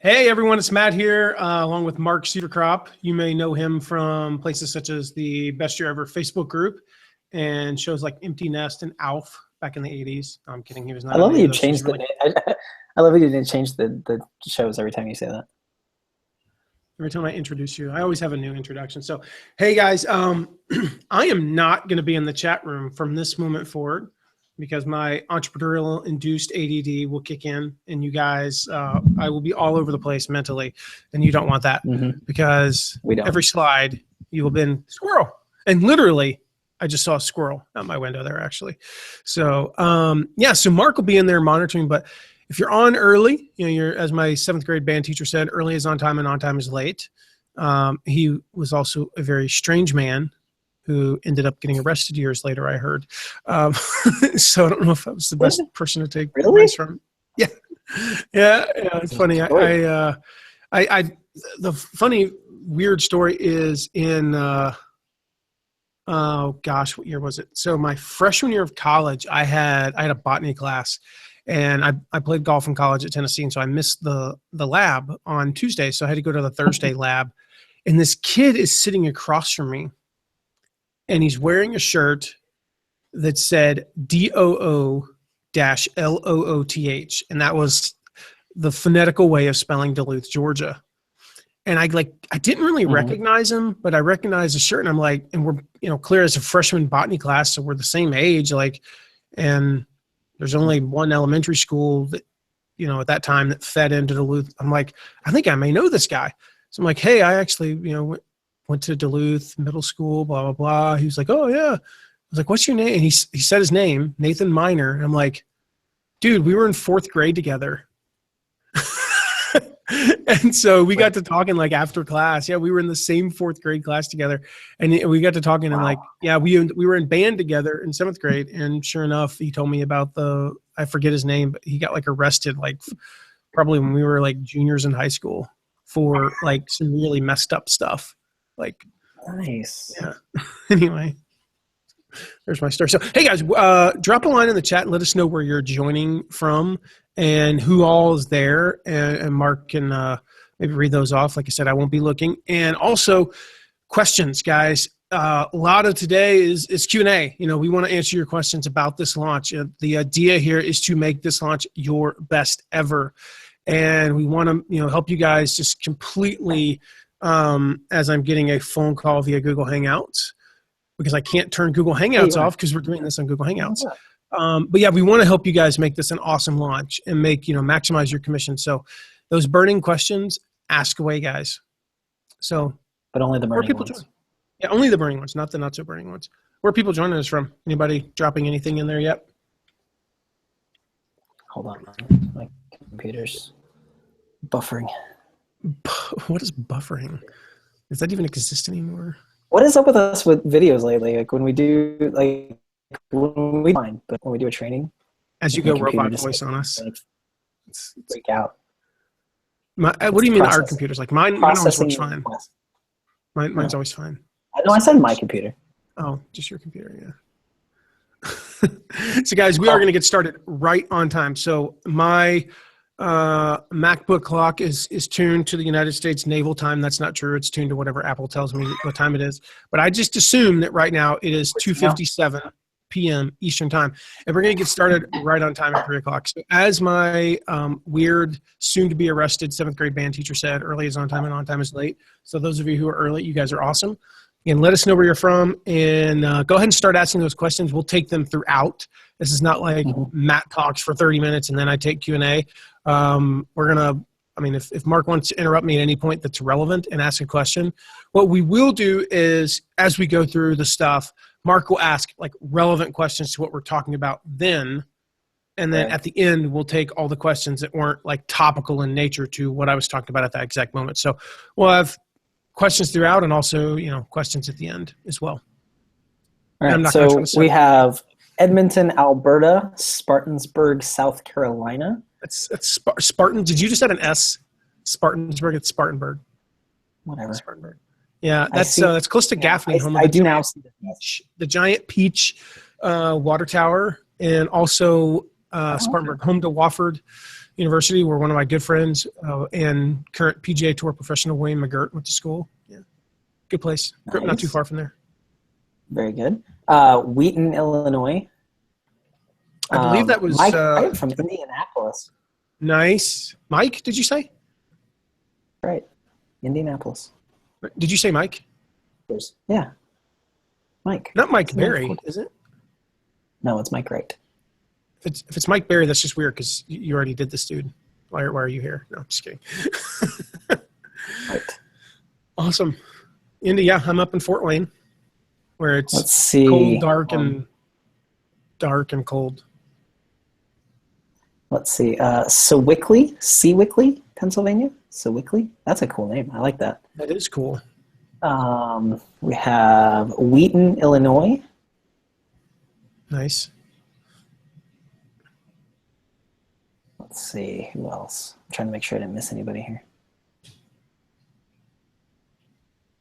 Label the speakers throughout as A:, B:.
A: Hey everyone, it's Matt here, along with Mark Cedarcrop. You may know him from places such as the Best Year Ever Facebook group and shows like Empty Nest and Alf back in the 80s. No, I'm kidding. He was not.
B: I love
A: in
B: that
A: any
B: you
A: of those.
B: changed the name. I love that you didn't change the shows every time you say that.
A: Every time I introduce you, I always have a new introduction. So, hey guys, I am not going to be in the chat room from this moment forward because my entrepreneurial induced ADD will kick in, and you guys, I will be all over the place mentally, and you don't want that because
B: We don't.
A: every slide you will been squirrel, and literally I just saw a squirrel out my window there actually. So yeah, so Mark will be in there monitoring, but if you're on early, you know, you're, as my 7th grade band teacher said, early is on time and on time is late. He was also a very strange man who ended up getting arrested years later, I heard. So I don't know if I was the best person to take advice from. Yeah. Yeah. It's funny. The funny, weird story is in, oh gosh, what year was it? So my freshman year of college, I had a botany class, and I played golf in college at Tennessee. And so I missed the lab on Tuesday. So I had to go to the Thursday lab, and this kid is sitting across from me, and he's wearing a shirt that said DOO-LOOTH. And that was the phonetical way of spelling Duluth, Georgia. And I didn't really recognize him, but I recognized the shirt, and I'm like, and we're, clear as a freshman botany class. So we're the same age, and there's only one elementary school that, at that time that fed into Duluth. I'm like, I think I may know this guy. So I'm like, hey, I actually, went to Duluth middle school, blah, blah, blah. He was like, oh yeah. I was like, what's your name? And he said his name, Nathan Miner. And I'm like, dude, we were in 4th grade together. And so we got to talking after class. Yeah, we were in the same 4th grade class together. And we got to talking and we were in band together in 7th grade. And sure enough, he told me about I forget his name, but he got arrested probably when we were juniors in high school for some really messed up stuff.
B: Nice.
A: Yeah. Anyway, there's my story. So, hey guys, drop a line in the chat and let us know where you're joining from and who all is there. And Mark can maybe read those off. Like I said, I won't be looking. And also questions, guys. A lot of today is Q&A. We want to answer your questions about this launch. The idea here is to make this launch your best ever. And we want to, help you guys just completely, as I'm getting a phone call via Google Hangouts, because I can't turn Google Hangouts off because we're doing this on Google Hangouts. But yeah, we want to help you guys make this an awesome launch and maximize your commission. So those burning questions, ask away, guys. So,
B: but only the burning ones.
A: Join? Yeah, only the burning ones, not the not so burning ones. Where are people joining us from? Anybody dropping anything in there yet?
B: Hold on, my computer's buffering.
A: What is buffering? Does that even exist anymore?
B: What is up with us with videos lately? When we do when we do a training,
A: as you go robot voice on us,
B: freak out.
A: What do you mean our computers? Mine always works fine. Mine's always fine.
B: I said my computer.
A: Oh, just your computer, yeah. So guys, we are going to get started right on time. So my MacBook clock is tuned to the United States Naval Time. That's not true. It's tuned to whatever Apple tells me what time it is. But I just assume that right now it is 2:57 p.m. Eastern Time. And we're going to get started right on time at 3 o'clock. So as my weird, soon-to-be arrested 7th grade band teacher said, early is on time and on time is late. So those of you who are early, you guys are awesome. And let us know where you're from. And go ahead and start asking those questions. We'll take them throughout. This is not like Matt talks for 30 minutes and then I take Q&A. We're going to, if Mark wants to interrupt me at any point that's relevant and ask a question, what we will do is as we go through the stuff, Mark will ask relevant questions to what we're talking about then. And then at the end, we'll take all the questions that weren't topical in nature to what I was talking about at that exact moment. So we'll have questions throughout and also, questions at the end as well.
B: All right, so we have Edmonton, Alberta, Spartansburg, South Carolina.
A: That's Spartan. Did you just add an S? Spartansburg. It's Spartanburg.
B: Whatever.
A: Spartanburg. Yeah, that's close to Gaffney.
B: I do now see
A: the giant peach water tower, and also Spartanburg, home to Wofford University, where one of my good friends and current PGA Tour professional Wayne McGirt went to school. Yeah, good place.
B: Nice.
A: Not too far from there.
B: Very good. Wheaton, Illinois.
A: I believe that was
B: Mike from Indianapolis.
A: Nice. Mike, did you say?
B: Right. Indianapolis.
A: Did you say Mike?
B: Yeah. Mike.
A: Not Mike Berry, is it?
B: No, it's Mike Wright.
A: If it's Mike Berry, that's just weird because you already did this, dude. Why are you here? No, I'm just kidding.
B: Right.
A: Awesome. Indy, yeah, I'm up in Fort Wayne, where it's cold, dark, and cold.
B: Let's see. Sewickley, Pennsylvania. Sewickley. That's a cool name. I like that.
A: That is cool.
B: We have Wheaton, Illinois.
A: Nice.
B: Let's see. Who else? I'm trying to make sure I didn't miss anybody here.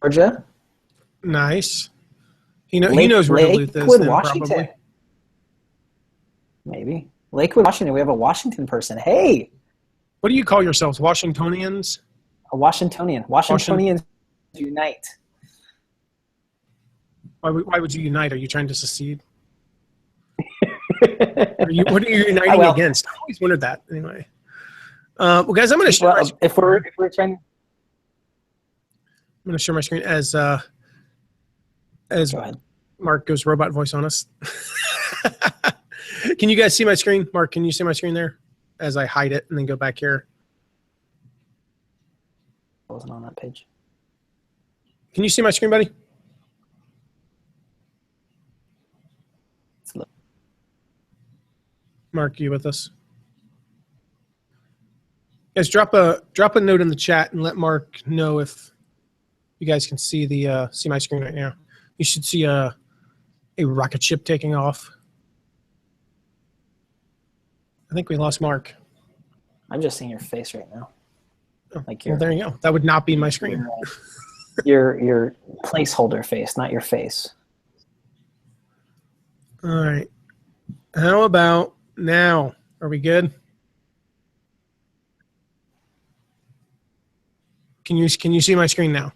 B: Georgia.
A: Nice. He knows where Duluth is.
B: Lakewood, Washington.
A: Probably.
B: Maybe. Lakewood, Washington. We have a Washington person. Hey.
A: What do you call yourselves? Washingtonians?
B: A Washingtonian. Washingtonians unite.
A: Why would you unite? Are you trying to secede? What are you uniting against? I always wondered that. Anyway. Well, guys, I'm going to share my screen.
B: If we're trying.
A: I'm going to share my screen as Mark goes robot voice on us. Can you guys see my screen? Mark, can you see my screen there? As I hide it and then go back here.
B: I wasn't on that page.
A: Can you see my screen, buddy? Mark, you with us? Guys, drop a note in the chat and let Mark know if you guys can see see my screen right now. You should see a rocket ship taking off. I think we lost Mark.
B: I'm just seeing your face right now.
A: Oh, well, there you go. That would not be my screen.
B: Your placeholder face, not your face.
A: All right. How about now? Are we good? Can you see my screen now?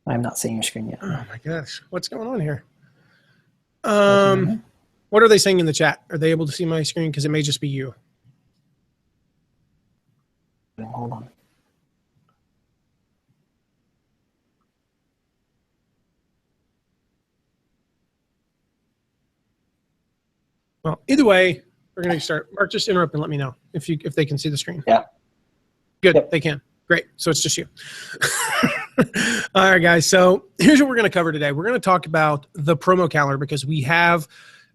B: I'm not seeing your screen yet.
A: Oh my gosh, what's going on here? What are they saying in the chat? Are they able to see my screen? Because it may just be you.
B: Hold on.
A: Well, either way, we're going to start. Mark, just interrupt and let me know if they can see the screen.
B: Yeah.
A: Good.
B: Yep.
A: They can. Great. So it's just you. All right, guys. So here's what we're going to cover today. We're going to talk about the promo calendar because we have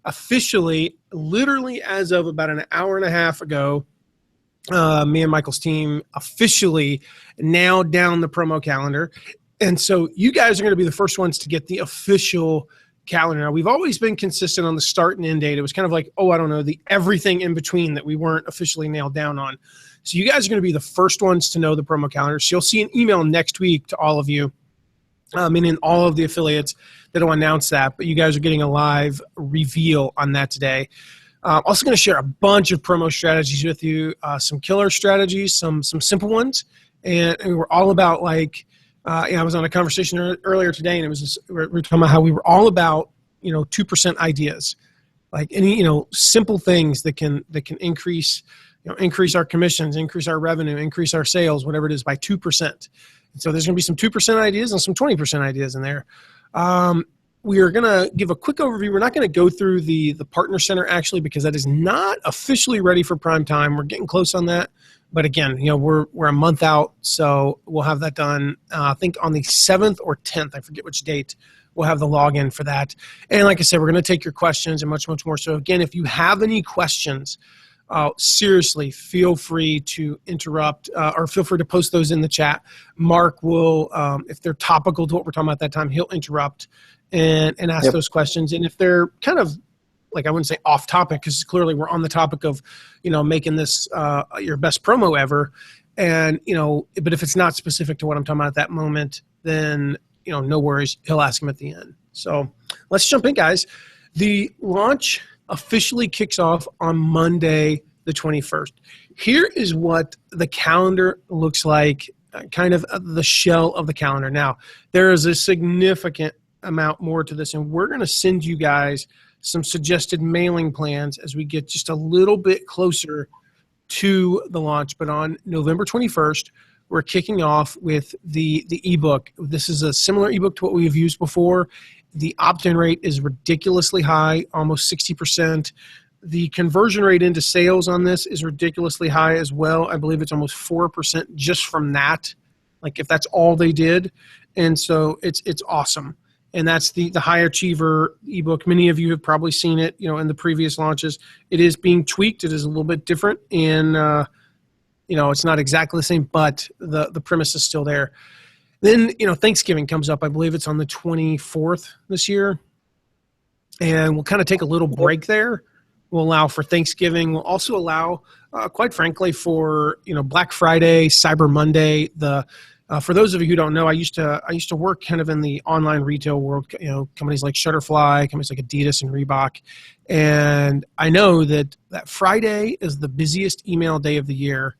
A: officially, literally as of about an hour and a half ago, me and Michael's team officially nailed down the promo calendar. And so you guys are going to be the first ones to get the official calendar. Now, we've always been consistent on the start and end date. It was kind of like, the everything in between that we weren't officially nailed down on. So you guys are going to be the first ones to know the promo calendar. So you'll see an email next week to all of you, meaning all of the affiliates that will announce that. But you guys are getting a live reveal on that today. Also going to share a bunch of promo strategies with you, some killer strategies, some simple ones. And we're all about I was on a conversation earlier today, and it was we were talking about how we were all about 2% ideas, like any simple things that can increase our commissions, increase our revenue, increase our sales, whatever it is, by 2%. And so there's going to be some 2% ideas and some 20% ideas in there. We are going to give a quick overview. We're not going to go through the Partner Center actually because that is not officially ready for prime time. We're getting close on that. But again, we're a month out, so we'll have that done. I think on the 7th or 10th, I forget which date, we'll have the login for that. And like I said, we're going to take your questions and much, much more. So again, if you have any questions, seriously, feel free to interrupt or feel free to post those in the chat. Mark will, if they're topical to what we're talking about at that time, he'll interrupt and ask those questions. And if they're kind of I wouldn't say off topic because clearly we're on the topic of, making this your best promo ever. And, but if it's not specific to what I'm talking about at that moment, then, no worries. He'll ask him at the end. So let's jump in, guys. The launch officially kicks off on Monday, the 21st. Here is what the calendar looks like, kind of the shell of the calendar. Now, there is a significant amount more to this, and we're going to send you guys some suggested mailing plans as we get just a little bit closer to the launch. But on November 21st, we're kicking off with the ebook. This is a similar ebook to what we've used before. The opt-in rate is ridiculously high, almost 60%. The conversion rate into sales on this is ridiculously high as well. I believe it's almost 4% just from that, like if that's all they did. And so it's awesome. And that's the high achiever ebook. Many of you have probably seen it, in the previous launches. It is being tweaked. It is a little bit different, and it's not exactly the same, but the premise is still there. Then Thanksgiving comes up. I believe it's on the 24th this year, and we'll kind of take a little break there. We'll allow for Thanksgiving. We'll also allow, quite frankly, for Black Friday, Cyber Monday. For those of you who don't know, I used to work kind of in the online retail world. Companies like Shutterfly, companies like Adidas and Reebok, and I know that Friday is the busiest email day of the year.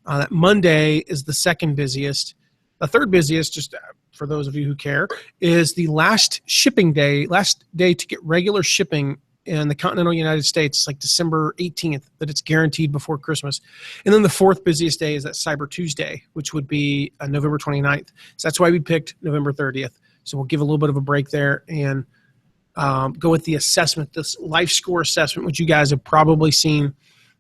A: That Monday is the second busiest. The third busiest, just for those of you who care, is the last day to get regular shipping in the continental United States, like December 18th, that it's guaranteed before Christmas. And then the fourth busiest day is that Cyber Tuesday, which would be November 29th. So that's why we picked November 30th. So we'll give a little bit of a break there and go with the assessment, this life score assessment, which you guys have probably seen.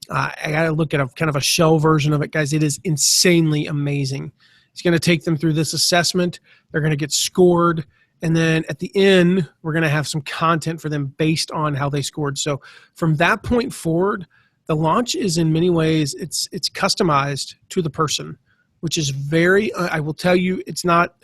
A: I got to look at a kind of a shell version of it, guys. It is insanely amazing. It's going to take them through this assessment. They're going to get scored. And then at the end, we're going to have some content for them based on how they scored. So from that point forward, the launch is in many ways, it's customized to the person, which is very, I will tell you, it's not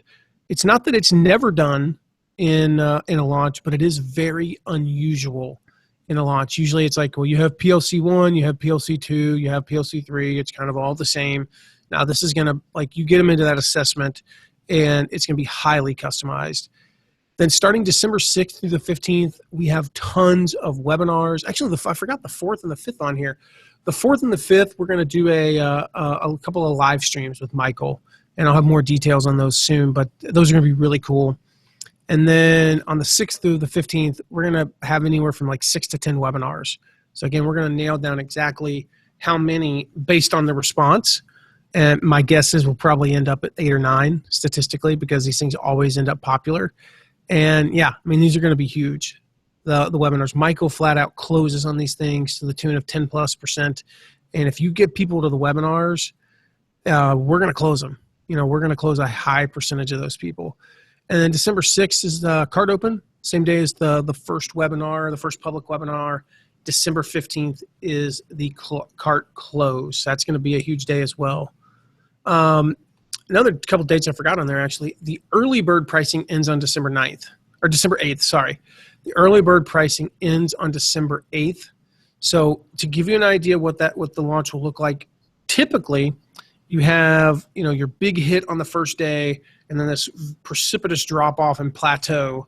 A: that it's never done in a launch, but it is very unusual in a launch. Usually it's like, well, you have PLC 1, you have PLC 2, you have PLC 3. It's kind of all the same. Now this is going to, you get them into that assessment, and it's going to be highly customized. Then starting December 6th through the 15th, we have tons of webinars. Actually, I forgot the 4th and the 5th on here. The 4th and the 5th, we're going to do a couple of live streams with Michael, and I'll have more details on those soon, but those are going to be really cool. And then on the 6th through the 15th, we're going to have anywhere from 6 to 10 webinars. So again, we're going to nail down exactly how many based on the response. And my guess is we'll probably end up at 8 or 9 statistically, because these things always end up popular. And yeah, these are going to be huge, the webinars. Michael flat out closes on these things to the tune of 10+%. And if you get people to the webinars, we're going to close them. We're going to close a high percentage of those people. And then December 6th is the cart open, same day as the first webinar, the first public webinar. December 15th is the cart close. That's going to be a huge day as well. Another couple dates I forgot on there, actually. The early bird pricing ends on December 9th, or December 8th, sorry. The early bird pricing ends on December 8th. So to give you an idea what the launch will look like, typically you have, your big hit on the first day, and then this precipitous drop off and plateau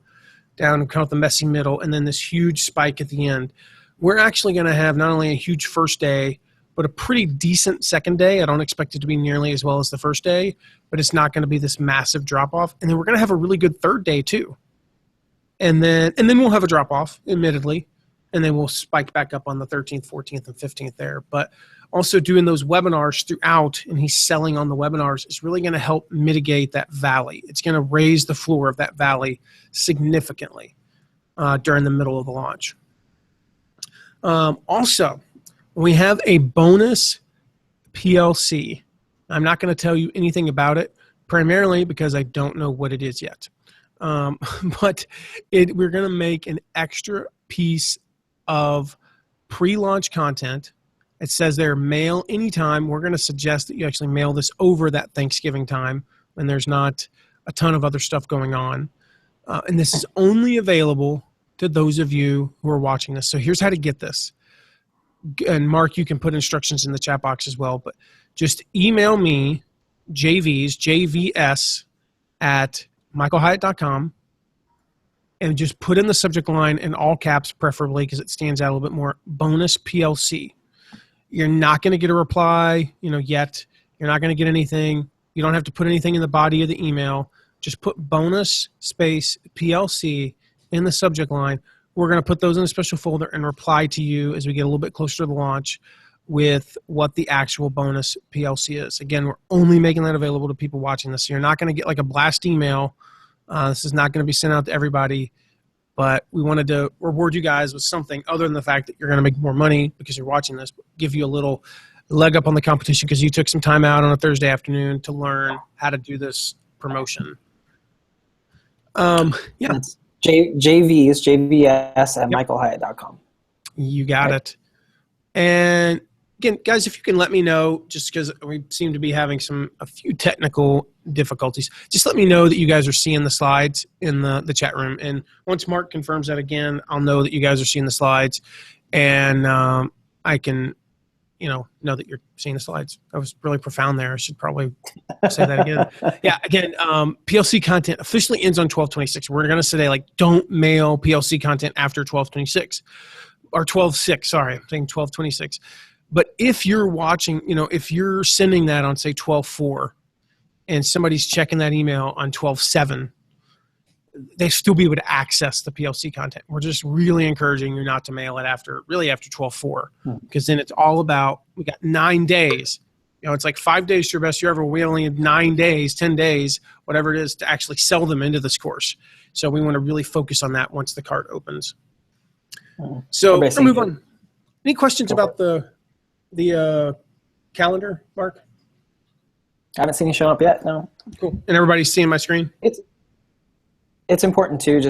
A: down kind of the messy middle, and then this huge spike at the end. We're actually going to have not only a huge first day, but a pretty decent second day. I don't expect it to be nearly as well as the first day, but it's not going to be this massive drop-off. And then we're going to have a really good third day too. And then we'll have a drop-off, admittedly, and then we'll spike back up on the 13th, 14th, and 15th there. But also doing those webinars throughout, and he's selling on the webinars, is really going to help mitigate that valley. It's going to raise the floor of that valley significantly during the middle of the launch. Also, we have a bonus PLC. I'm not going to tell you anything about it, primarily because I don't know what it is yet. But we're going to make an extra piece of pre-launch content. It says there, mail anytime. We're going to suggest that you actually mail this over that Thanksgiving time when there's not a ton of other stuff going on. And this is only available to those of you who are watching this. So here's how to get this. And Mark, you can put instructions in the chat box as well, but just email me, JVS at michaelhyatt.com, and just put in the subject line in all caps, preferably because it stands out a little bit more, bonus PLC. You're not going to get a reply, yet. You're not going to get anything. You don't have to put anything in the body of the email. Just put bonus space PLC in the subject line. We're going to put those in a special folder and reply to you as we get a little bit closer to the launch with what the actual bonus PLC is. Again, we're only making that available to people watching this. So you're not going to get like a blast email. This is not going to be sent out to everybody, but we wanted to reward you guys with something other than the fact that you're going to make more money because you're watching this, but give you a little leg up on the competition because you took some time out on a Thursday afternoon to learn how to do this promotion.
B: It's JVS at michaelhyatt.com.
A: You got it. And again, guys, if you can let me know, just because we seem to be having a few technical difficulties, just let me know that you guys are seeing the slides in the chat room. And once Mark confirms that again, I'll know that you guys are seeing the slides, and I can, know that you're seeing the slides. That was really profound there. I should probably say that again. Yeah, again, PLC content officially ends on 12/26. We're going to say, don't mail PLC content after 12/26 or 12/6. Sorry, I'm saying 12/26. But if you're watching, if you're sending that on, say, 12/4 and somebody's checking that email on 12/7, they still be able to access the PLC content. We're just really encouraging you not to mail it after 12/4, because then it's all about, we got 9 days. It's like 5 days to your best year ever. We only have 9 days, 10 days, whatever it is, to actually sell them into this course. So we want to really focus on that once the cart opens. So we'll move on. Any questions about the calendar, Mark?
B: I haven't seen it show up yet, no.
A: Cool. And everybody's seeing my screen?
B: It's important too,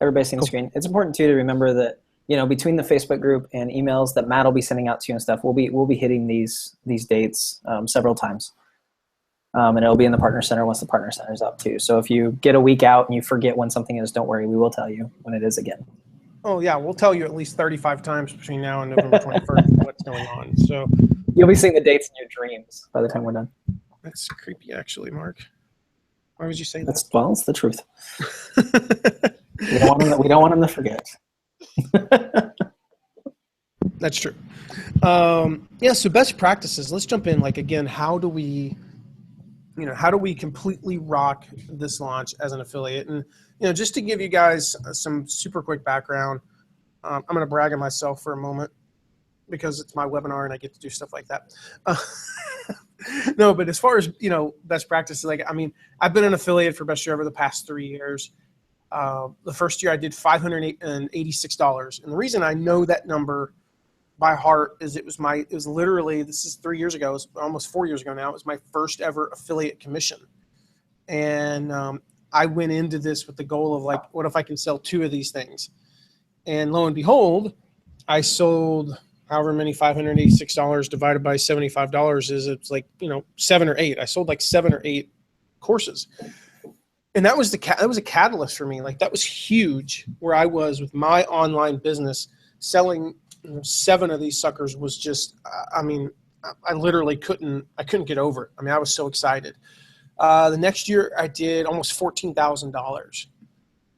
B: everybody's seeing the screen. It's important too to remember that, between the Facebook group and emails that Matt will be sending out to you and stuff, we'll be hitting these dates several times. And it'll be in the Partner Center once the Partner Center is up too. So if you get a week out and you forget when something is, don't worry, we will tell you when it is again.
A: Oh yeah, we'll tell you at least 35 times between now and November 21st what's going on. So
B: you'll be seeing the dates in your dreams by the time we're done.
A: That's creepy, actually, Mark. Why would you say that?
B: It's the truth. We don't want them to forget.
A: That's true. So best practices. Let's jump in. Again, how do we completely rock this launch as an affiliate? And just to give you guys some super quick background, I'm going to brag on myself for a moment because it's my webinar and I get to do stuff like that. No, but as far as, best practices, I've been an affiliate for Best Year Ever the past 3 years. The first year I did $586. And the reason I know that number by heart is it was literally, this is 3 years ago, it was almost 4 years ago now, it was my first ever affiliate commission. And I went into this with the goal of what if I can sell 2 of these things? And lo and behold, I sold however many $586 divided by $75 is, it's 7 or 8. I sold 7 or 8 courses. And that was a catalyst for me. That was huge where I was with my online business. Selling 7 of these suckers was just, I literally couldn't get over it. I was so excited. The next year I did almost $14,000,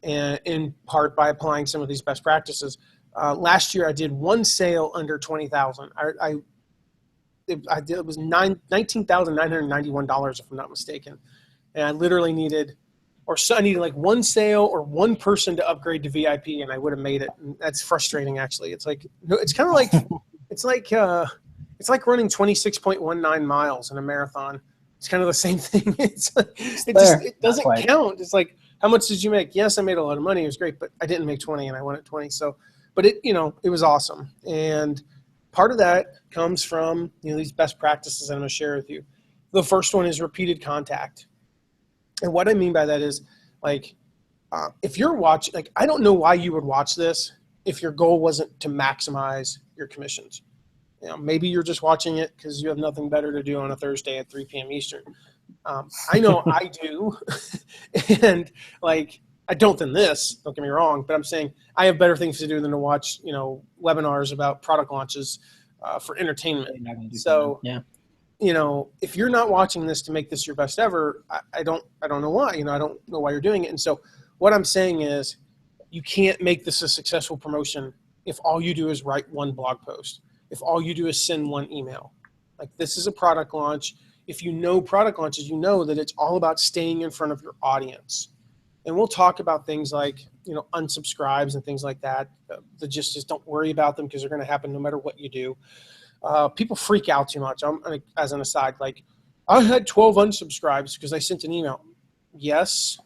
A: and in part by applying some of these best practices. Last year I did 1 sale under 20,000. It was $19,991 if I'm not mistaken, and I literally needed 1 sale or 1 person to upgrade to VIP, and I would have made it. And that's frustrating, actually. It's kind of like it's like running 26.19 miles in a marathon. It's kind of the same thing. It doesn't count. It's like, how much did you make? Yes, I made a lot of money. It was great, but I didn't make 20, and I won at 20. So. But it was awesome. And part of that comes from, these best practices that I'm going to share with you. The first one is repeated contact. And what I mean by that is, if you're watching, I don't know why you would watch this if your goal wasn't to maximize your commissions. Maybe you're just watching it because you have nothing better to do on a Thursday at 3 p.m. Eastern. I know I do. And I don't than this, don't get me wrong, but I'm saying I have better things to do than to watch, webinars about product launches for entertainment. So, if you're not watching this to make this your best ever, I don't know why. I don't know why you're doing it. And so what I'm saying is you can't make this a successful promotion if all you do is write one blog post, if all you do is send one email. Like, this is a product launch. If you know product launches, you know that it's all about staying in front of your audience. And we'll talk about things like, unsubscribes and things like that. The gist is, don't worry about them because they're going to happen no matter what you do. People freak out too much. As an aside, like, I had 12 unsubscribes because I sent an email. Yes.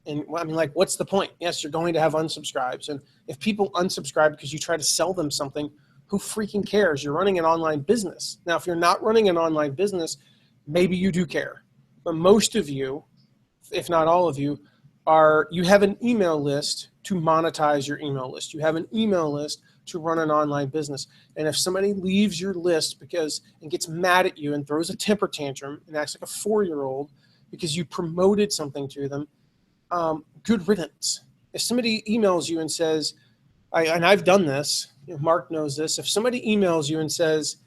A: And I mean, like, what's the point? Yes, you're going to have unsubscribes. And if people unsubscribe because you try to sell them something, who freaking cares? You're running an online business. Now, if you're not running an online business, maybe you do care. But most of you, if not all of you, you have an email list to monetize your email list. You have an email list to run an online business. And if somebody leaves your list and gets mad at you and throws a temper tantrum and acts like a 4-year-old because you promoted something to them, good riddance. If somebody emails you and says, and I've done this, Mark knows this, if somebody emails you and says,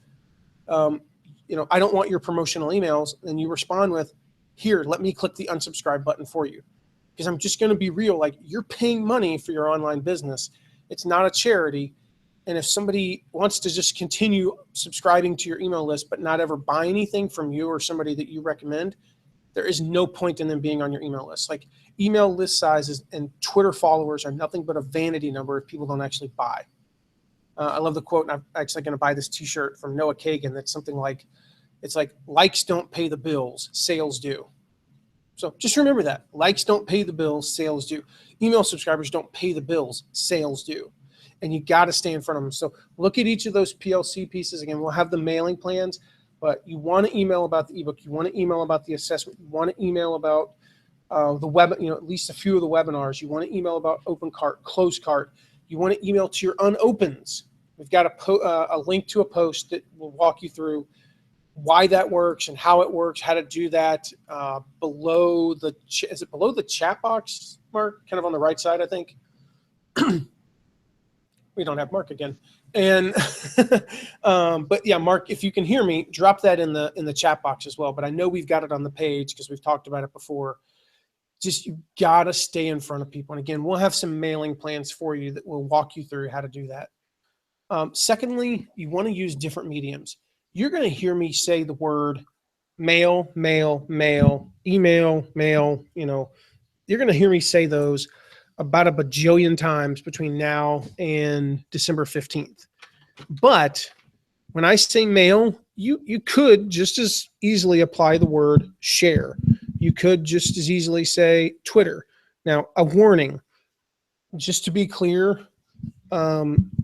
A: I don't want your promotional emails, then you respond with, here, let me click the unsubscribe button for you. Because I'm just going to be real, like, you're paying money for your online business. It's not a charity. And if somebody wants to just continue subscribing to your email list but not ever buy anything from you or somebody that you recommend, there is no point in them being on your email list. Like, email list sizes and Twitter followers are nothing but a vanity number if people don't actually buy. I love the quote, and I'm actually going to buy this t-shirt from Noah Kagan that's something like, it's like, likes don't pay the bills, sales do. So just remember that. Likes don't pay the bills, sales do. Email subscribers don't pay the bills, sales do. And you got to stay in front of them. So look at each of those PLC pieces. Again, we'll have the mailing plans, but you want to email about the ebook. You want to email about the assessment. You want to email about the web, at least a few of the webinars. You want to email about open cart, close cart. You want to email to your unopens. We've got a link to a post that will walk you through why that works and how it works, how to do that. Below is it below the chat box, Mark? Kind of on the right side, I think. We don't have Mark again. And but yeah, Mark, if you can hear me, drop that in the chat box as well. But I know we've got it on the page because we've talked about it before. Just, you gotta stay in front of people. And again, we'll have some mailing plans for you that will walk you through how to do that. Secondly, you want to use different mediums. You're going to hear me say the word mail, mail, mail, email, mail. You're going to hear me say those about a bajillion times between now and December 15th. But when I say mail, you could just as easily apply the word share. You could just as easily say Twitter. Now, a warning, just to be clear,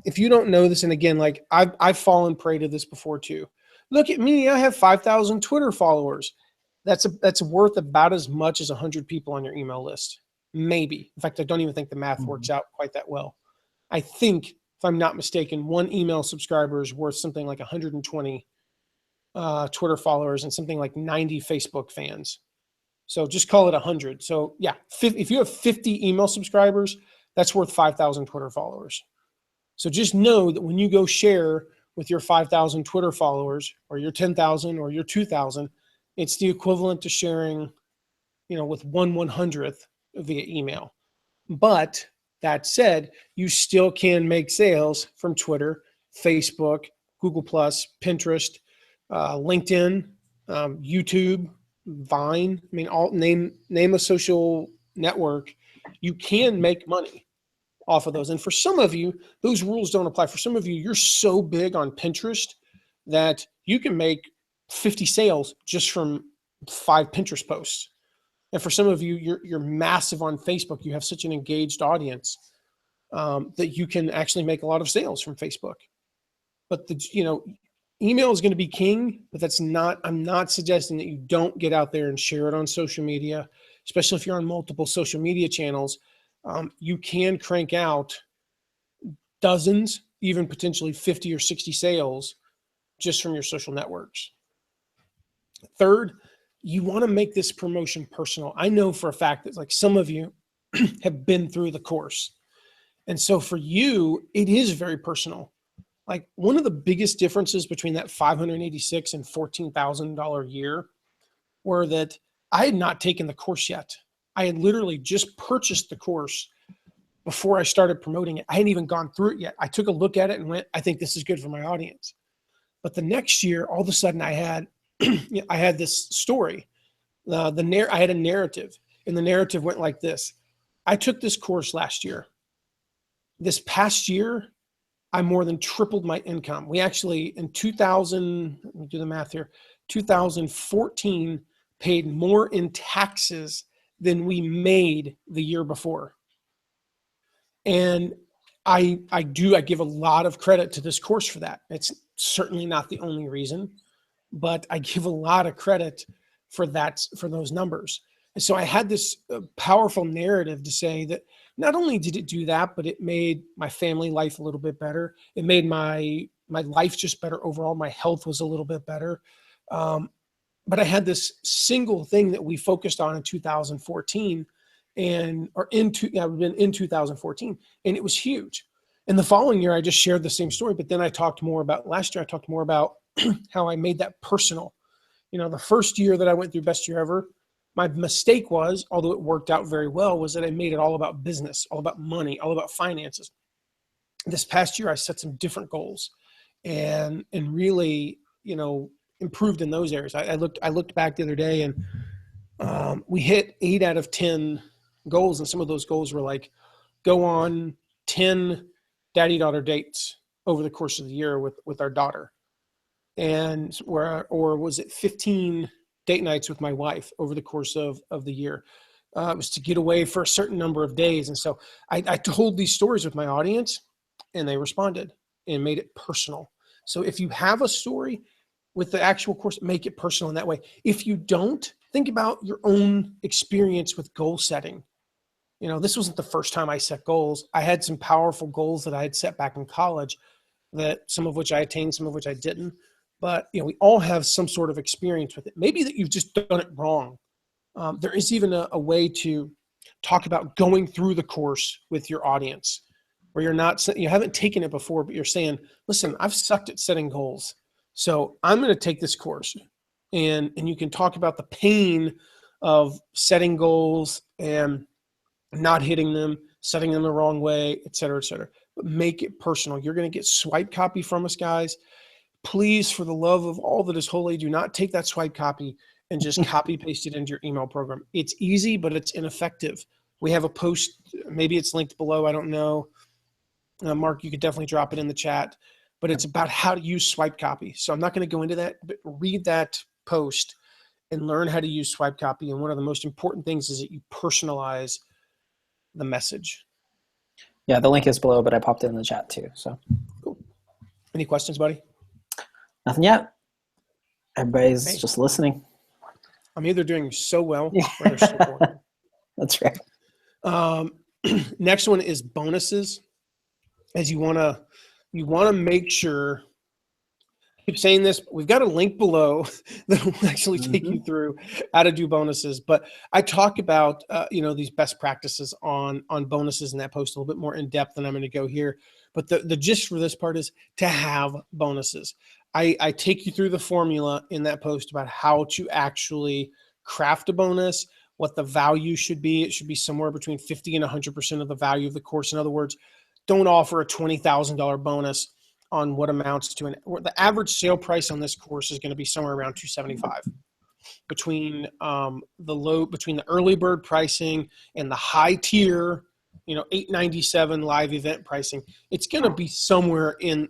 A: if you don't know this, and again, like, I've fallen prey to this before too. Look at me, I have 5,000 Twitter followers. That's worth about as much as 100 people on your email list. Maybe. In fact, I don't even think the math works out quite that well. I think, if I'm not mistaken, one email subscriber is worth something like 120 Twitter followers and something like 90 Facebook fans. So just call it 100. So yeah, if you have 50 email subscribers, that's worth 5,000 Twitter followers. So just know that when you go share with your 5,000 Twitter followers or your 10,000 or your 2,000, it's the equivalent to sharing, with 1/100th via email. But that said, you still can make sales from Twitter, Facebook, Google+, Pinterest, LinkedIn, YouTube, Vine. I mean, name a social network. You can make money off of those. And for some of you, those rules don't apply. For some of you, you're so big on Pinterest that you can make 50 sales just from 5 Pinterest posts. And for some of you, you're massive on Facebook. You have such an engaged audience that you can actually make a lot of sales from Facebook. But email is going to be king, but I'm not suggesting that you don't get out there and share it on social media, especially if you're on multiple social media channels. You can crank out dozens, even potentially 50 or 60 sales just from your social networks. Third, you want to make this promotion personal. I know for a fact that, like, some of you have been through the course. And so for you, it is very personal. Like, one of the biggest differences between that $586 and $14,000 a year were that I had not taken the course yet. I had literally just purchased the course before I started promoting it. I hadn't even gone through it yet. I took a look at it and went, I think this is good for my audience. But the next year, all of a sudden I had, I had this story. I had a narrative, and the narrative went like this. I took this course last year. This past year, I more than tripled my income. We actually, in 2000, let me do the math here, 2014, paid more in taxes than we made the year before. And I give a lot of credit to this course for that. It's certainly not the only reason, but I give a lot of credit for that, for those numbers. And so I had this powerful narrative to say that not only did it do that, but it made my family life a little bit better. It made my life just better overall. My health was a little bit better. But I had this single thing that we focused on in 2014 in 2014, and it was huge. And the following year, I just shared the same story, but then last year, I talked more about how I made that personal. The first year that I went through Best Year Ever, my mistake was, although it worked out very well, was that I made it all about business, all about money, all about finances. This past year, I set some different goals and really, improved in those areas. I looked back the other day, and we hit 8 out of 10 goals. And some of those goals were like, go on 10 daddy-daughter dates over the course of the year with our daughter. Or was it 15 date nights with my wife over the course of the year? It was to get away for a certain number of days. And so I told these stories with my audience, and they responded and made it personal. So if you have a story with the actual course, make it personal in that way. If you don't, think about your own experience with goal setting. This wasn't the first time I set goals. I had some powerful goals that I had set back in college, that some of which I attained, some of which I didn't. But we all have some sort of experience with it. Maybe that you've just done it wrong. There is even a way to talk about going through the course with your audience, where you haven't taken it before, but you're saying, listen, I've sucked at setting goals. So I'm going to take this course, and you can talk about the pain of setting goals and not hitting them, setting them the wrong way, et cetera, but make it personal. You're going to get swipe copy from us, guys. Please, for the love of all that is holy, do not take that swipe copy and just copy paste it into your email program. It's easy, but it's ineffective. We have a post, maybe it's linked below, I don't know. Mark, you could definitely drop it in the chat, but it's about how to use swipe copy. So I'm not going to go into that, but read that post and learn how to use swipe copy. And one of the most important things is that you personalize the message.
B: Yeah, the link is below, but I popped it in the chat too. So
A: cool. Any questions, buddy?
B: Nothing yet. Everybody's just listening.
A: I'm either doing so well or they're so boring.
B: That's right.
A: Next one is bonuses. As you want to make sure, I keep saying this, we've got a link below that will actually take you through how to do bonuses. But I talk about, these best practices on bonuses in that post a little bit more in depth than I'm going to go here. But the gist for this part is to have bonuses. I take you through the formula in that post about how to actually craft a bonus, what the value should be. It should be somewhere between 50 and 100% of the value of the course. In other words, don't offer a $20,000 bonus on what amounts to the average sale price on this course is going to be somewhere around $275. Between the early bird pricing and the high tier, $897 live event pricing, it's going to be somewhere in,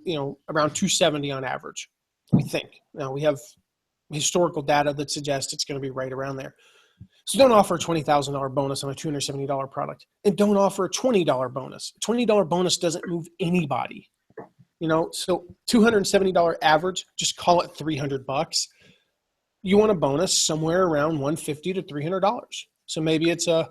A: around $270 on average, we think. Now, we have historical data that suggests it's going to be right around there. So don't offer a $20,000 bonus on a $270 product, and don't offer a $20 bonus. A $20 bonus doesn't move anybody. So $270 average, just call it $300. You want a bonus somewhere around $150 to $300. So maybe it's a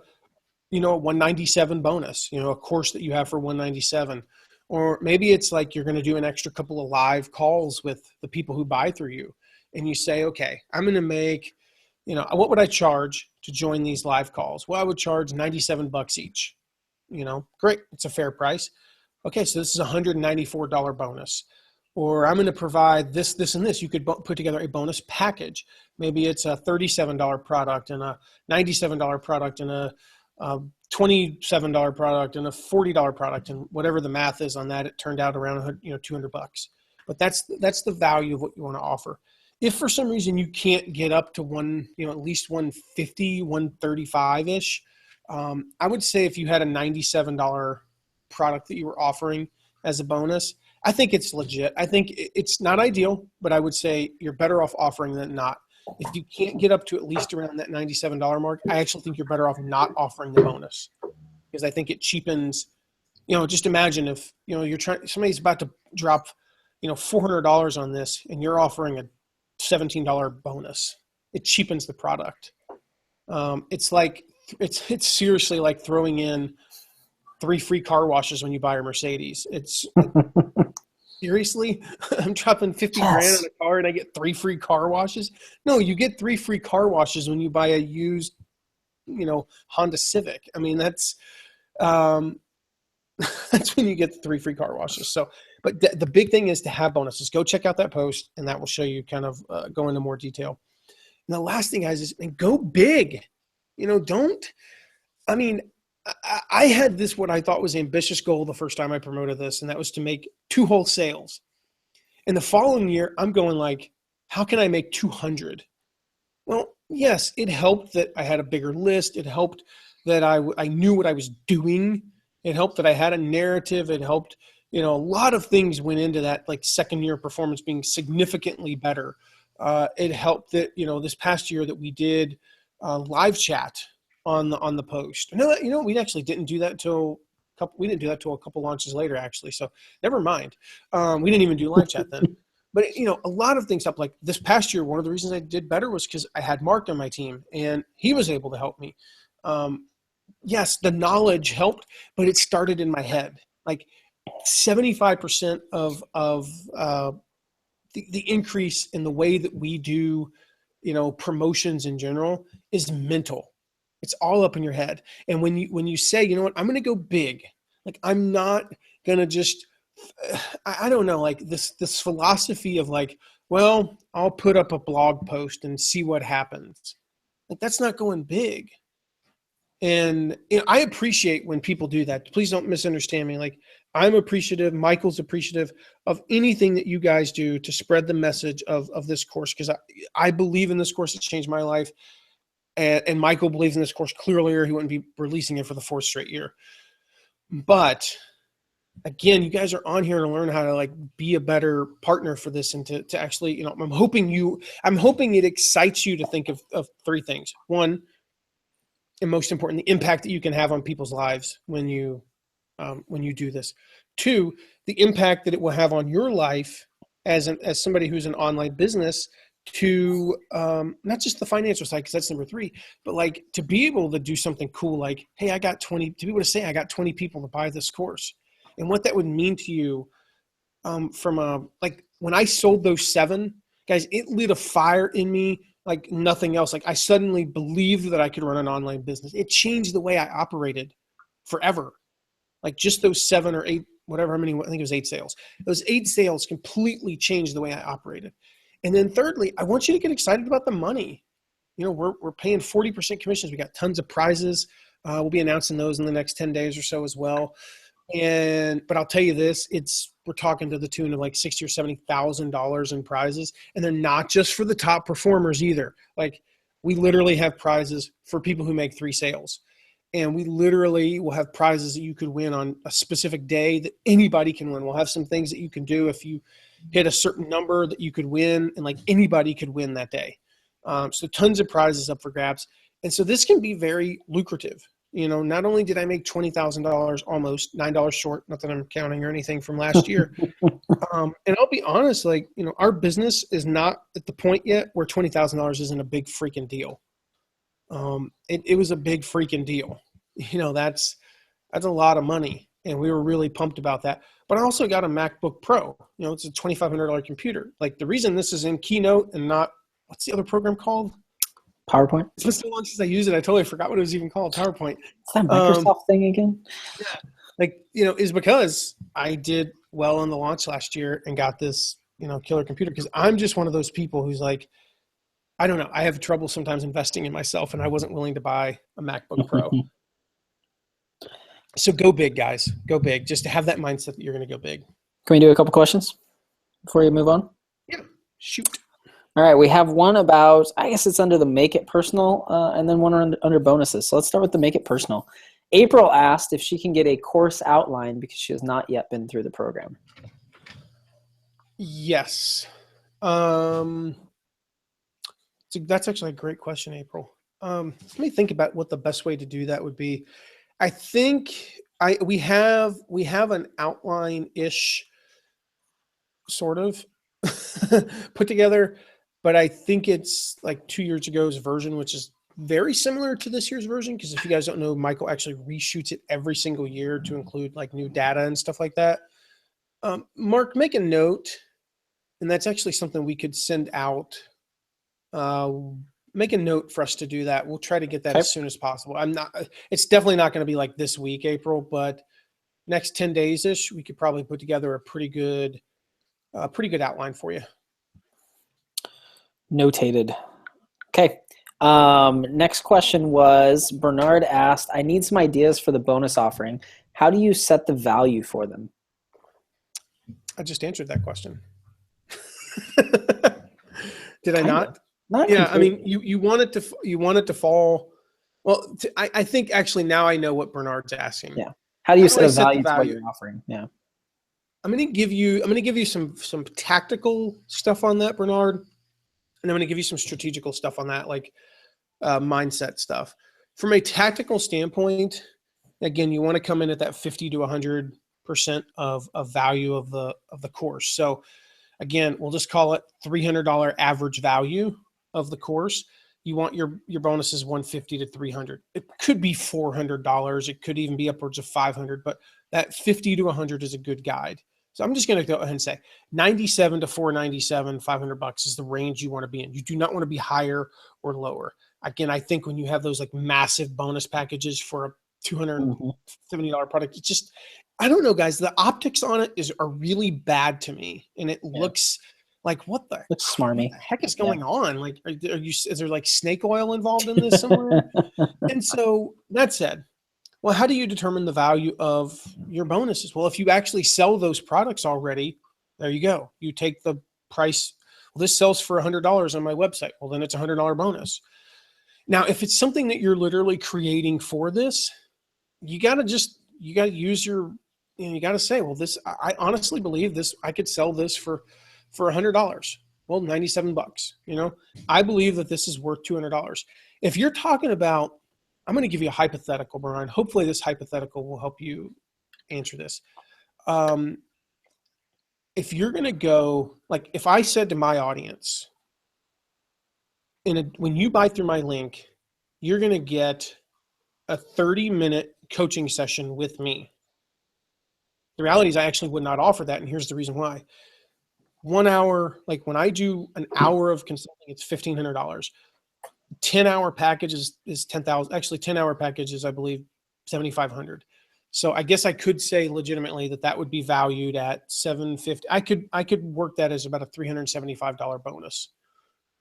A: $197 bonus, a course that you have for $197. Or maybe it's like you're going to do an extra couple of live calls with the people who buy through you. And you say, okay, I'm going to make, what would I charge to join these live calls? Well, I would charge $97 each. Great. It's a fair price. Okay, so this is a $194 bonus. Or I'm going to provide this, this, and this. You could put together a bonus package. Maybe it's a $37 product and a $97 product and a a $27 product and a $40 product, and whatever the math is on that, it turned out around $200. But that's the value of what you want to offer. If for some reason you can't get up to at least 150, 135 ish, I would say if you had a $97 product that you were offering as a bonus, I think it's legit. I think it's not ideal, but I would say you're better off offering than not. If you can't get up to at least around that $97 mark, I actually think you're better off not offering the bonus, because I think it cheapens. Just imagine if somebody's about to drop $400 on this, and you're offering a $17 bonus. It cheapens the product. It's seriously like throwing in 3 free car washes when you buy a Mercedes. Seriously, I'm dropping 50 grand on a car and I get 3 free car washes. No, you get 3 free car washes when you buy a used, Honda Civic. I mean, that's when you get the 3 free car washes. So, but the big thing is to have bonuses. Go check out that post, and that will show you kind of go into more detail. And the last thing, guys, is go big. I had this, what I thought was ambitious goal the first time I promoted this, and that was to make 2 whole sales. And the following year, I'm going like, how can I make 200? Well, yes, it helped that I had a bigger list. It helped that I knew what I was doing. It helped that I had a narrative. It helped, a lot of things went into that, like second year performance being significantly better. It helped that, this past year that we did live chat on the post. No, we actually didn't do that till a couple launches later, actually. So never mind. We didn't even do live chat then. But a lot of things helped. Like this past year, one of the reasons I did better was because I had Mark on my team, and he was able to help me. Yes, the knowledge helped, but it started in my head. Like 75% of the increase in the way that we do, promotions in general is mental. It's all up in your head. And when you say, I'm going to go big, like I'm not going to just, I don't know, like this philosophy of like, well, I'll put up a blog post and see what happens. Like that's not going big. And I appreciate when people do that. Please don't misunderstand me. Like I'm appreciative. Michael's appreciative of anything that you guys do to spread the message of this course. Because I believe in this course. It's changed my life. And Michael believes in this course clearly, or he wouldn't be releasing it for the 4th straight year. But again, you guys are on here to learn how to like be a better partner for this, and to actually, I'm hoping it excites you to think of 3 things. 1, and most important, the impact that you can have on people's lives when you do this. 2, the impact that it will have on your life as somebody who's an online business, to not just the financial side, because that's number 3, but like to be able to do something cool, like, hey, to be able to say I got 20 people to buy this course, and what that would mean to you like when I sold those 7, guys, it lit a fire in me like nothing else. Like I suddenly believed that I could run an online business. It changed the way I operated forever. Like just those 7 or 8, whatever, I think it was 8 sales. Those 8 sales completely changed the way I operated. And then thirdly, I want you to get excited about the money. We're paying 40% commissions. We got tons of prizes. We'll be announcing those in the next 10 days or so as well. But I'll tell you this, we're talking to the tune of like $60,000 or $70,000 in prizes. And they're not just for the top performers either. Like we literally have prizes for people who make 3 sales. And we literally will have prizes that you could win on a specific day that anybody can win. We'll have some things that you can do if you hit a certain number that you could win, and like anybody could win that day. So tons of prizes up for grabs. And so this can be very lucrative. Not only did I make $20,000, almost $9 short, not that I'm counting or anything from last year. And I'll be honest, like, our business is not at the point yet where $20,000 isn't a big freaking deal. It was a big freaking deal. That's a lot of money. And we were really pumped about that. But I also got a MacBook Pro. It's a $2,500 computer. Like the reason this is in Keynote and not, what's the other program called?
B: PowerPoint.
A: It's been so long since I used it. I totally forgot what it was even called. PowerPoint.
B: Is that Microsoft thing again?
A: Yeah. Is because I did well on the launch last year and got this, killer computer. Because I'm just one of those people who's like, I don't know. I have trouble sometimes investing in myself, and I wasn't willing to buy a MacBook Pro. So go big, guys. Go big. Just to have that mindset that you're going to go big.
B: Can we do a couple questions before you move on?
A: Yeah. Shoot.
B: All right, we have one about, I guess it's under the Make It Personal, and then one under bonuses. So let's start with the Make It Personal. April asked if she can get a course outline because she has not yet been through the program.
A: Yes. So that's actually a great question, April. Let me think about what the best way to do that would be. I think we have an outline-ish sort of put together, but I think it's like 2 years ago's version, which is very similar to this year's version. Because if you guys don't know, Michael actually reshoots it every single year to include like new data and stuff like that. Mark, make a note, and that's actually something we could send out. Make a note for us to do that. We'll try to get that as soon as possible. It's definitely not going to be like this week, April, but next 10 days-ish, we could probably put together a pretty good outline for you.
B: Notated. Okay. Next question was, Bernard asked, I need some ideas for the bonus offering. How do you set the value for them?
A: I just answered that question. Did I not?
B: Not
A: yeah.
B: completely.
A: I mean, you want it to fall. Well, I think actually now I know what Bernard's asking.
B: Yeah. How do you set a
A: set
B: value to what you're offering? Yeah.
A: I'm going to give you some tactical stuff on that, Bernard, and I'm going to give you some strategical stuff on that, like mindset stuff. From a tactical standpoint, again, you want to come in at that 50 to 100% of value of the course. So again, we'll just call it $300 average value of the course. You want your bonuses 150 to 300. It could be $400. It could even be upwards of 500, but that 50 to 100 is a good guide. So I'm just going to go ahead and say 97 to 497, $500 is the range you want to be in. You do not want to be higher or lower. Again, I think when you have those like massive bonus packages for a $270 product, it's just, I don't know, guys, the optics on it are really bad to me. And it looks like, what the heck is going on? Like, is there like snake oil involved in this somewhere? And so that said, well, how do you determine the value of your bonuses? Well, if you actually sell those products already, there you go. You take the price. Well, this sells for $100 on my website. Well, then it's a $100 bonus. Now, if it's something that you're literally creating for this, you got to use your, you got to say, well, I honestly believe this, I could sell this for $100. Well, $97, I believe that this is worth $200. If you're talking about, I'm going to give you a hypothetical, Brian. Hopefully this hypothetical will help you answer this. If you're going to go, like if I said to my audience, when you buy through my link, you're going to get a 30-minute coaching session with me. The reality is I actually would not offer that, and here's the reason why. 1 hour, like when I do an hour of consulting, it's $1,500. 10-hour package is $10,000. Actually, 10-hour package is, I believe, $7,500. So I guess I could say legitimately that would be valued at $750. I could work that as about a $375 bonus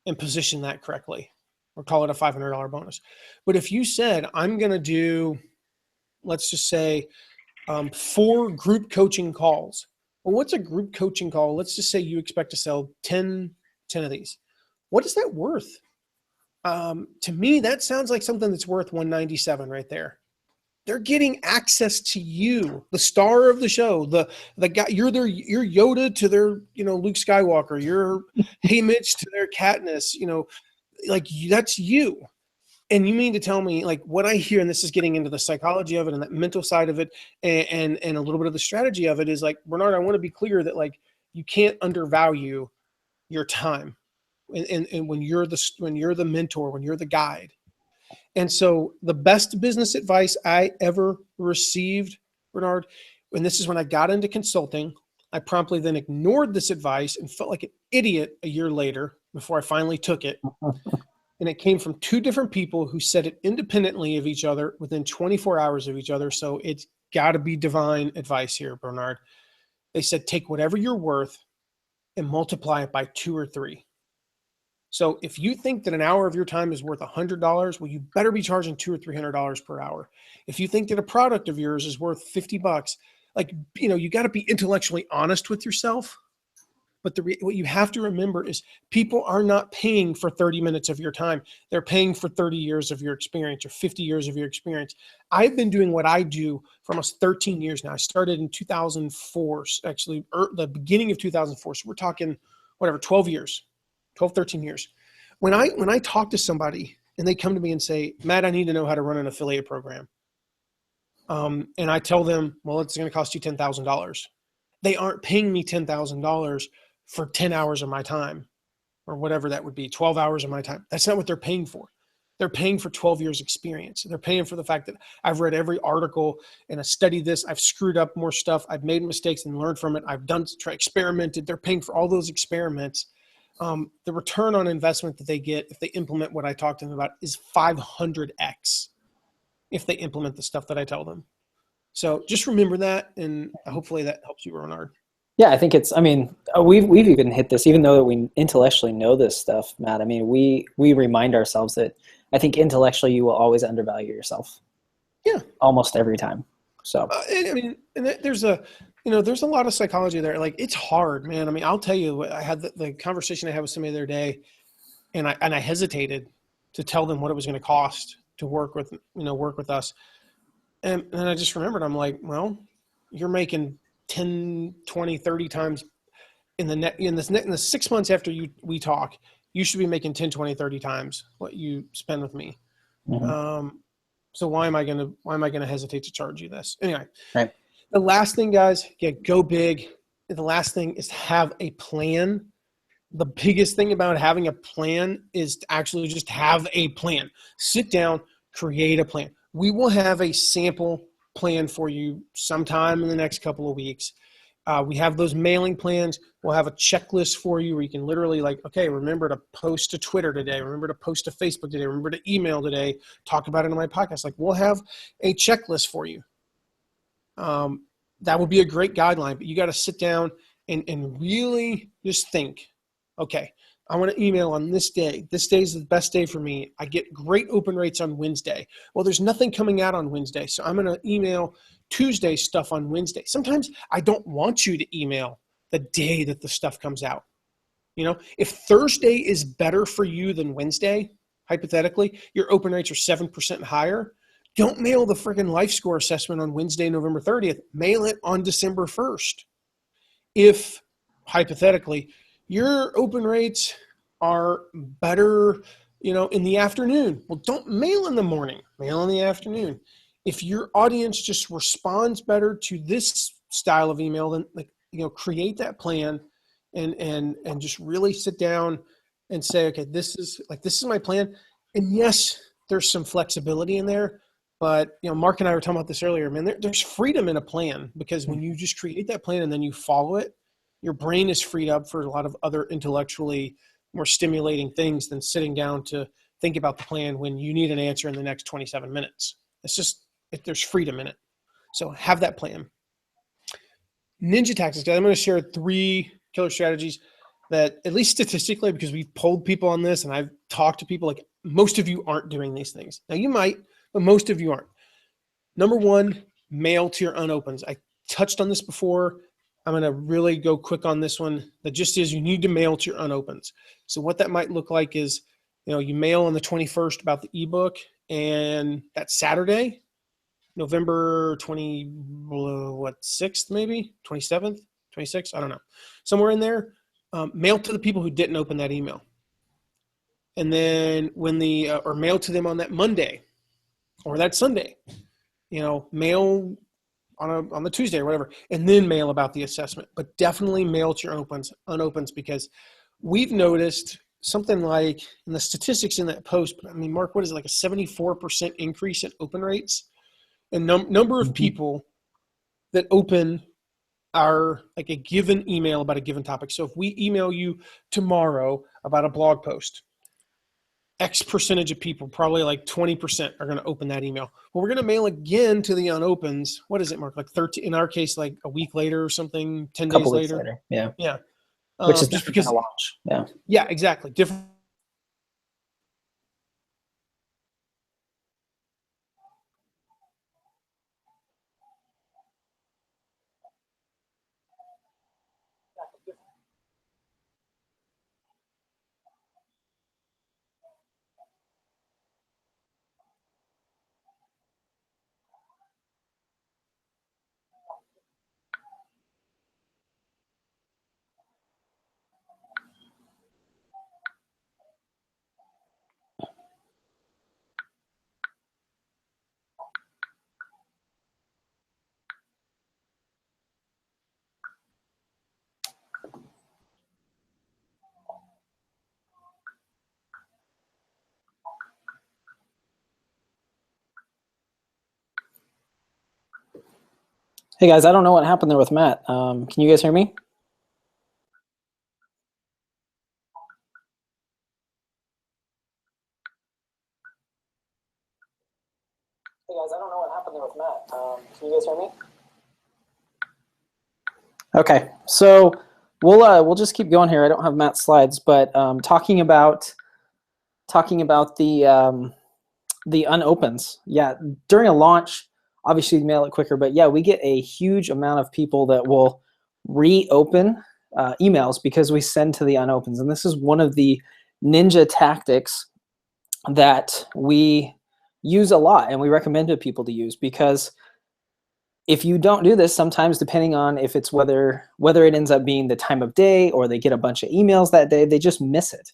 A: and position that correctly, or call it a $500 bonus. But if you said, I'm going to do, let's just say, 4 group coaching calls. Well, what's a group coaching call? Let's just say you expect to sell 10 of these. What is that worth? To me, that sounds like something that's worth $197 right there. They're getting access to you, the star of the show, the guy. You're Yoda to their, Luke Skywalker. You're Haymitch to their Katniss. Like that's you. And you mean to tell me, like, what I hear, and this is getting into the psychology of it and that mental side of it, and a little bit of the strategy of it, is like, Bernard, I want to be clear that like you can't undervalue your time. And when you're the mentor, when you're the guide. And so the best business advice I ever received, Bernard, and this is when I got into consulting, I promptly then ignored this advice and felt like an idiot a year later before I finally took it. And it came from 2 different people who said it independently of each other within 24 hours of each other. So it's got to be divine advice here, Bernard. They said, take whatever you're worth and multiply it by 2 or 3. So if you think that an hour of your time is worth $100, well, you better be charging $200 or $300 per hour. If you think that a product of yours is worth $50, like, you got to be intellectually honest with yourself. But what you have to remember is people are not paying for 30 minutes of your time. They're paying for 30 years of your experience or 50 years of your experience. I've been doing what I do for almost 13 years now. I started in 2004, actually, the beginning of 2004. So we're talking, 12 years, 12, 13 years. When I talk to somebody and they come to me and say, Matt, I need to know how to run an affiliate program. And I tell them, well, it's going to cost you $10,000. They aren't paying me $10,000 for 10 hours of my time or whatever that would be, 12 hours of my time. That's not what they're paying for. They're paying for 12 years experience. They're paying for the fact that I've read every article and I studied this. I've screwed up more stuff. I've made mistakes and learned from it. I've experimented. They're paying for all those experiments. The return on investment that they get if they implement what I talked to them about is 500x if they implement the stuff that I tell them. So just remember that, and hopefully that helps you, Renard.
B: Yeah, I think we've even hit this, even though that we intellectually know this stuff, Matt. I mean, we remind ourselves that I think intellectually you will always undervalue yourself.
A: Yeah.
B: Almost every time. So
A: and there's a lot of psychology there. Like, it's hard, man. I mean, I'll tell you, I had the conversation I had with somebody the other day, and I hesitated to tell them what it was going to cost to work with us. And I just remembered, I'm like, well, you're making 10, 20, 30 times in the 6 months after we talk, you should be making 10, 20, 30 times what you spend with me. Mm-hmm. So why am I going to hesitate to charge you this? Anyway,
B: right.
A: The last thing, guys, go big. The last thing is to have a plan. The biggest thing about having a plan is to actually just have a plan. Sit down, create a plan. We will have a sample plan for you sometime in the next couple of weeks. We have those mailing plans. We'll have a checklist for you where you can literally remember to post to Twitter today. Remember to post to Facebook today. Remember to email today. Talk about it in my podcast. We'll have a checklist for you. That would be a great guideline, but you got to sit down and really just think, okay, I want to email on this day. This day is the best day for me. I get great open rates on Wednesday. Well, there's nothing coming out on Wednesday, so I'm going to email Tuesday stuff on Wednesday. Sometimes I don't want you to email the day that the stuff comes out. If Thursday is better for you than Wednesday, hypothetically, your open rates are 7% higher, don't mail the friggin' life score assessment on Wednesday, November 30th. Mail it on December 1st. If, hypothetically, your open rates are better, in the afternoon, well, don't mail in the morning. Mail in the afternoon. If your audience just responds better to this style of email, then create that plan and just really sit down and say, okay, this is my plan. And yes, there's some flexibility in there, but Mark and I were talking about this earlier, man, there's freedom in a plan, because when you just create that plan and then you follow it, your brain is freed up for a lot of other intellectually more stimulating things than sitting down to think about the plan when you need an answer in the next 27 minutes. It's just, there's freedom in it. So have that plan. Ninja tactics, guys. I'm going to share 3 killer strategies that, at least statistically, because we've polled people on this and I've talked to people, most of you aren't doing these things. Now you might, but most of you aren't. Number 1, mail to your unopens. I touched on this before. I'm going to really go quick on this one. The gist is you need to mail to your unopens. So what that might look like is, you mail on the 21st about the ebook, and that Saturday, November 6th, maybe 27th, 26th, I don't know, somewhere in there, mail to the people who didn't open that email. And then when or mail to them on that Monday or that Sunday, mail on the Tuesday or whatever, and then mail about the assessment. But definitely mail to your unopens, because we've noticed something like, in the statistics in that post, Mark, what is it, a 74% increase in open rates? And number of people that open are a given email about a given topic. So if we email you tomorrow about a blog post, X percentage of people, probably 20%, are going to open that email. Well, we're going to mail again to the unopens. What is it, Mark? 13, in our case, a week later or something, 10 days later.
B: Yeah.
A: Yeah.
B: Which is
A: just because
B: launch. Yeah.
A: Yeah, exactly. Different
B: Hey guys, I don't know what happened there with Matt. Can you guys hear me? Hey guys, I don't know what happened there with Matt. Can you guys hear me? Okay, so we'll just keep going here. I don't have Matt's slides, but talking about the unopens. Yeah, during a launch, obviously you mail it quicker, but yeah, we get a huge amount of people that will reopen emails because we send to the unopens, and this is one of the ninja tactics that we use a lot and we recommend to people to use, because if you don't do this, sometimes depending on if it's whether it ends up being the time of day or they get a bunch of emails that day, they just miss it.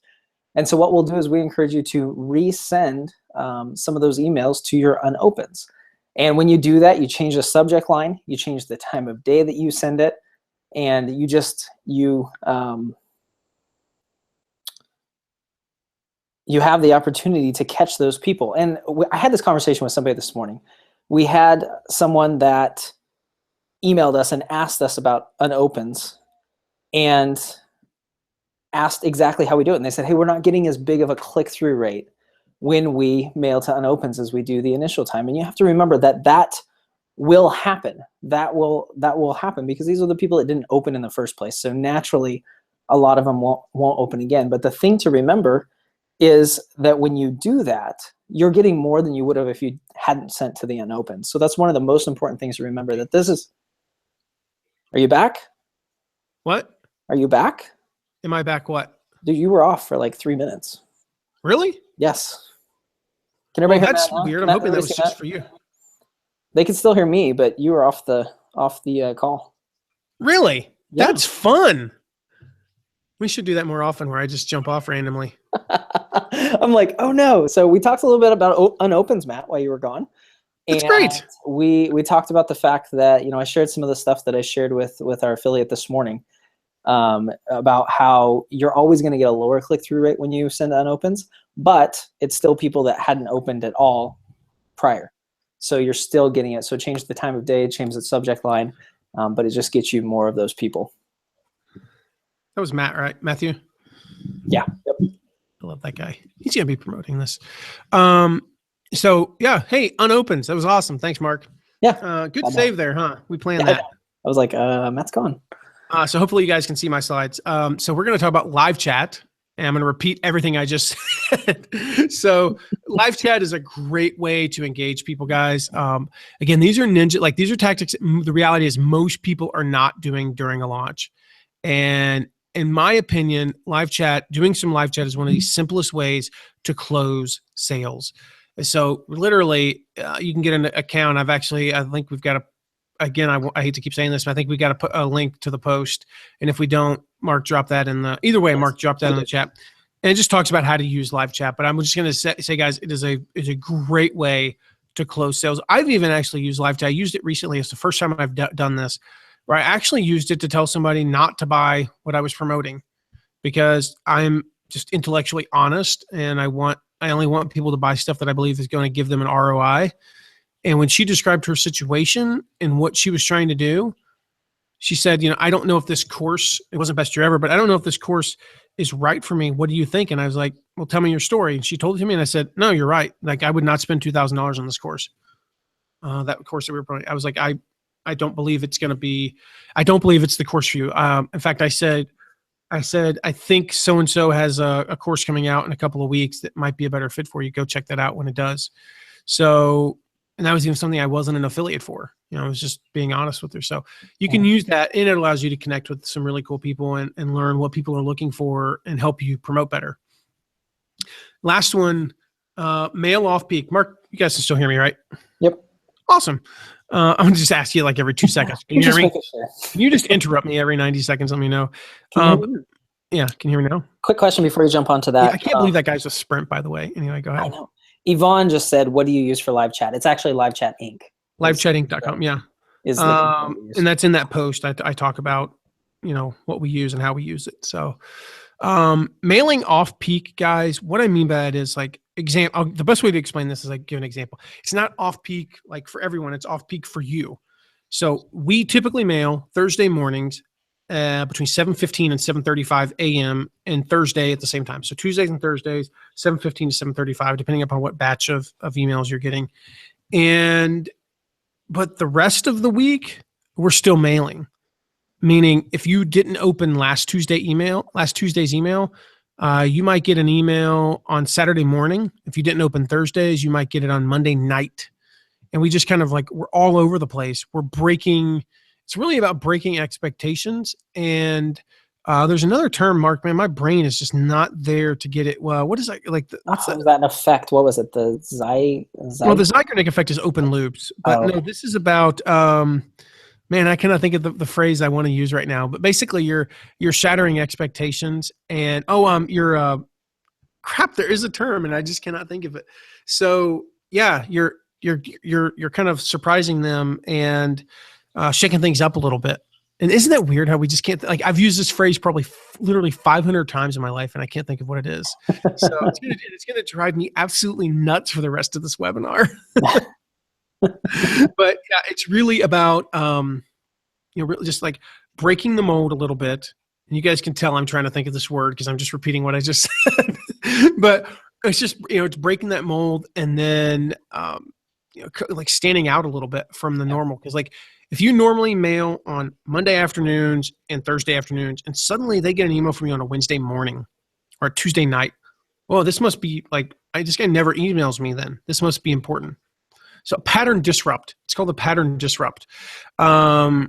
B: And so what we'll do is we encourage you to resend some of those emails to your unopens. And when you do that, you change the subject line, you change the time of day that you send it, and you have the opportunity to catch those people. And I had this conversation with somebody this morning. We had someone that emailed us and asked us about unopens and asked exactly how we do it. And they said, hey, we're not getting as big of a click-through rate when we mail to unopens as we do the initial time. And you have to remember that will happen. That will happen because these are the people that didn't open in the first place. So naturally, a lot of them won't open again. But the thing to remember is that when you do that, you're getting more than you would have if you hadn't sent to the unopened. So that's one of the most important things to remember, that this is... Are you back?
A: What?
B: Are you back?
A: Am I back? What?
B: Dude, you were off for like 3 minutes.
A: Really?
B: Yes. Can everybody hear
A: that's
B: Matt now?
A: weird. I'm
B: Matt,
A: hoping that was
B: everybody see
A: just
B: Matt?
A: for you.
B: They can still hear me, but you were off the call.
A: Really?
B: Yeah.
A: That's fun. We should do that more often, where I just jump off randomly.
B: I'm like, oh no. So we talked a little bit about unopens, Matt, while you were gone.
A: That's great.
B: We talked about the fact that, I shared some of the stuff that I shared with our affiliate this morning, about how you're always going to get a lower click-through rate when you send unopens, but it's still people that hadn't opened at all prior. So you're still getting it. So change the time of day, change the subject line, but it just gets you more of those people.
A: That was Matt, right? Matthew?
B: Yeah. Yep.
A: I love that guy. He's going to be promoting this. So yeah, hey, unopens. That was awesome. Thanks, Mark.
B: Yeah.
A: Good save there, huh? We planned that.
B: I was like, Matt's gone.
A: So hopefully you guys can see my slides. So we're going to talk about live chat, and I'm going to repeat everything I just said. So live chat is a great way to engage people, guys. Again, these are tactics. The reality is most people are not doing during a launch. And in my opinion, doing some live chat is one of the simplest ways to close sales. So literally, you can get an account. I think we've got I hate to keep saying this, but I think we got to put a link to the post. And if we don't, Mark, drop that either way, Mark, drop that in the chat. And it just talks about how to use live chat. But I'm just going to say, guys, it's a great way to close sales. I've even actually used live chat. I used it recently. It's the first time I've done this, where I actually used it to tell somebody not to buy what I was promoting, because I'm just intellectually honest, and I only want people to buy stuff that I believe is going to give them an ROI. And when she described her situation and what she was trying to do, she said, I don't know if this course, it wasn't Best Year Ever, but I don't know if this course is right for me. What do you think? And I was like, well, tell me your story. And she told it to me, and I said, no, you're right. Like, I would not spend $2,000 on this course. That course that we were promoting. I was like, I don't believe it's the course for you. In fact, I said, I think so-and-so has a course coming out in a couple of weeks that might be a better fit for you. Go check that out when it does. So, and that was even something I wasn't an affiliate for. I was just being honest with her. So you can use that, and it allows you to connect with some really cool people and learn what people are looking for and help you promote better. Last one, mail off peak. Mark, you guys can still hear me, right?
B: Yep.
A: Awesome. I'm going to just ask you like every 2 seconds. Can you hear me? Can you just interrupt me every 90 seconds? Let me know. Yeah. Can you hear me now?
B: Quick question before you jump onto that.
A: Yeah, I can't believe that guy's a Sprint, by the way. Anyway, go ahead.
B: I know. Yvonne just said, what do you use for live chat? It's actually Live Chat Inc.
A: LiveChatInc.com. Yeah. And that's in that post. I talk about, what we use and how we use it. So mailing off peak, guys, what I mean by that is like, the best way to explain this is like give an example. It's not off peak like for everyone. It's off peak for you. So we typically mail Thursday mornings between 7:15 and 7:35 a.m. and Thursday at the same time. So Tuesdays and Thursdays, 7:15 to 7:35, depending upon what batch of emails you're getting. But the rest of the week, we're still mailing. Meaning, if you didn't open last Tuesday's email, you might get an email on Saturday morning. If you didn't open Thursdays, you might get it on Monday night. And we just kind of like, we're all over the place. It's really about breaking expectations. And there's another term, Mark, man, my brain is just not there to get it. Well, what is that?
B: What's that effect? What was it? The
A: Well, the Zeigarnik effect is open loops. But no, this is about, man, I cannot think of the phrase I want to use right now. But basically, you're shattering expectations. And, crap, there is a term, and I just cannot think of it. So, yeah, you're kind of surprising them and shaking things up a little bit. And isn't that weird how we just can't, I've used this phrase probably literally 500 times in my life, and I can't think of what it is. So it's going to drive me absolutely nuts for the rest of this webinar. But yeah, it's really about, really just like breaking the mold a little bit. And you guys can tell I'm trying to think of this word because I'm just repeating what I just said. But it's just, it's breaking that mold and then, like standing out a little bit from the normal. Because if you normally mail on Monday afternoons and Thursday afternoons, and suddenly they get an email from you on a Wednesday morning or a Tuesday night, well, this must be this guy never emails me then. This must be important. So pattern disrupt. It's called a pattern disrupt. You're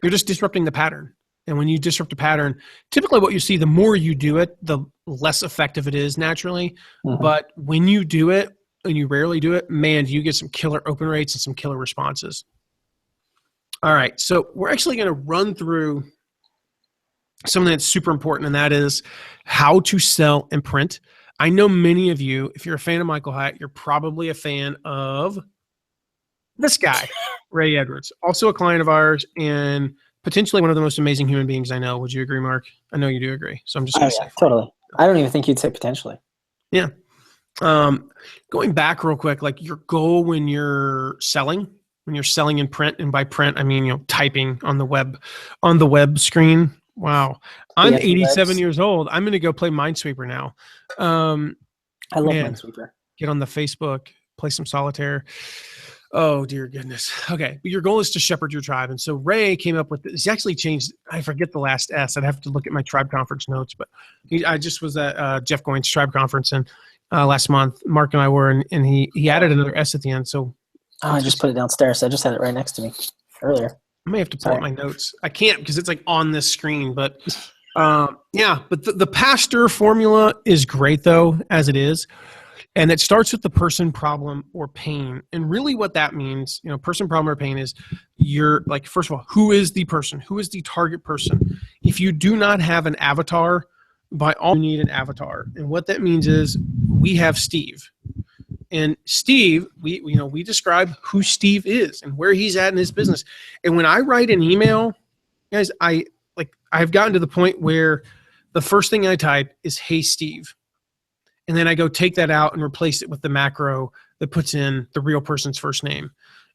A: just disrupting the pattern. And when you disrupt a pattern, typically what you see, the more you do it, the less effective it is naturally. Mm-hmm. But when you do it, and you rarely do it, man, you get some killer open rates and some killer responses. All right, so we're actually going to run through something that's super important, and that is how to sell and print. I know many of you, if you're a fan of Michael Hyatt, you're probably a fan of this guy, Ray Edwards, also a client of ours and potentially one of the most amazing human beings I know. Would you agree, Mark? I know you do agree. So I'm just going to say
B: totally. I don't even think you'd say potentially.
A: Yeah. Going back real quick, your goal when you're selling in print, and by print, I mean, typing on the web screen. Wow. I'm 87 years old. I'm going to go play Minesweeper now.
B: I love Minesweeper.
A: Get on the Facebook, play some solitaire. Oh, dear goodness. Okay. But your goal is to shepherd your tribe. And so Ray came up with this. He actually changed, I forget the last S. I'd have to look at my tribe conference notes, but I just was at Jeff Goins' tribe conference and last month, Mark and I were, and he added another S at the end. So
B: I just put it downstairs. I just had it right next to me earlier.
A: I may have to pull up my notes. I can't because it's on this screen, but but the PASTOR formula is great though, as it is. And it starts with the person, problem, or pain. And really what that means, person, problem, or pain is first of all, who is the person? Who is the target person? If you do not have an avatar, by all, you need an avatar. And what that means is we have Steve. And Steve, we describe who Steve is and where he's at in his business. And when I write an email, guys, I've gotten to the point where the first thing I type is, "Hey, Steve." And then I go take that out and replace it with the macro that puts in the real person's first name.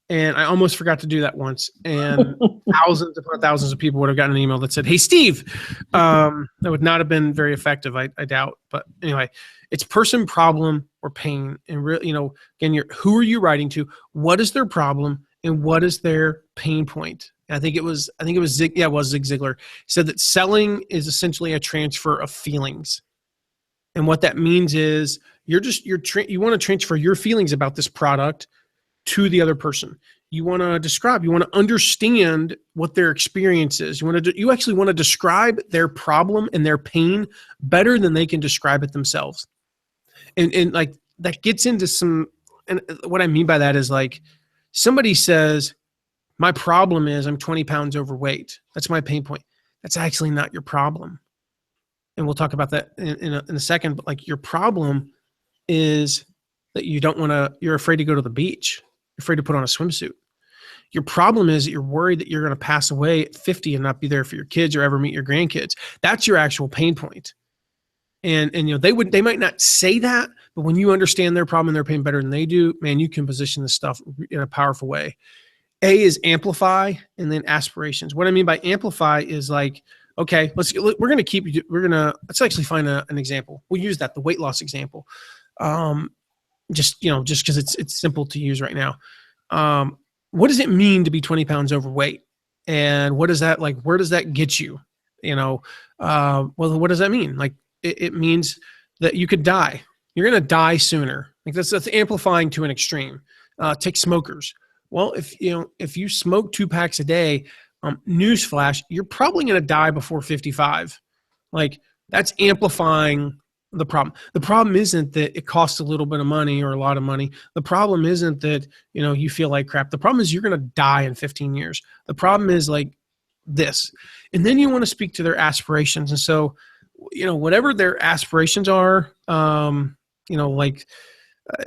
A: And I almost forgot to do that once. And thousands upon thousands of people would have gotten an email that said, "Hey, Steve." That would not have been very effective, I doubt. But anyway, it's person, problem, or pain. And really, again, who are you writing to? What is their problem? And what is their pain point? And I think it was Zig Ziglar said that selling is essentially a transfer of feelings. And what that means is you want to transfer your feelings about this product to the other person. You want to describe, you want to understand what their experience is. You actually want to describe their problem and their pain better than they can describe it themselves. And that gets into some, and what I mean by that is somebody says, "My problem is I'm 20 pounds overweight. That's my pain point." That's actually not your problem. And we'll talk about that in a second. But your problem is that you're afraid to go to the beach. You're afraid to put on a swimsuit. Your problem is that you're worried that you're going to pass away at 50 and not be there for your kids or ever meet your grandkids. That's your actual pain point. And they might not say that, but when you understand their problem and their pain better than they do, man, you can position this stuff in a powerful way. A is amplify, and then aspirations. What I mean by amplify is like, okay, let's actually find an example. We'll use that, the weight loss example. Just because it's simple to use right now. What does it mean to be 20 pounds overweight? And what is that like? Where does that get you? Well, what does that mean? Like, it means that you could die. You're going to die sooner. Like that's amplifying to an extreme. Take smokers. Well, if you smoke 2 packs a day, newsflash, you're probably going to die before 55. Like, that's amplifying the problem. The problem isn't that it costs a little bit of money or a lot of money. The problem isn't that, you feel like crap. The problem is you're going to die in 15 years. The problem is like this. And then you want to speak to their aspirations. And so, whatever their aspirations are, like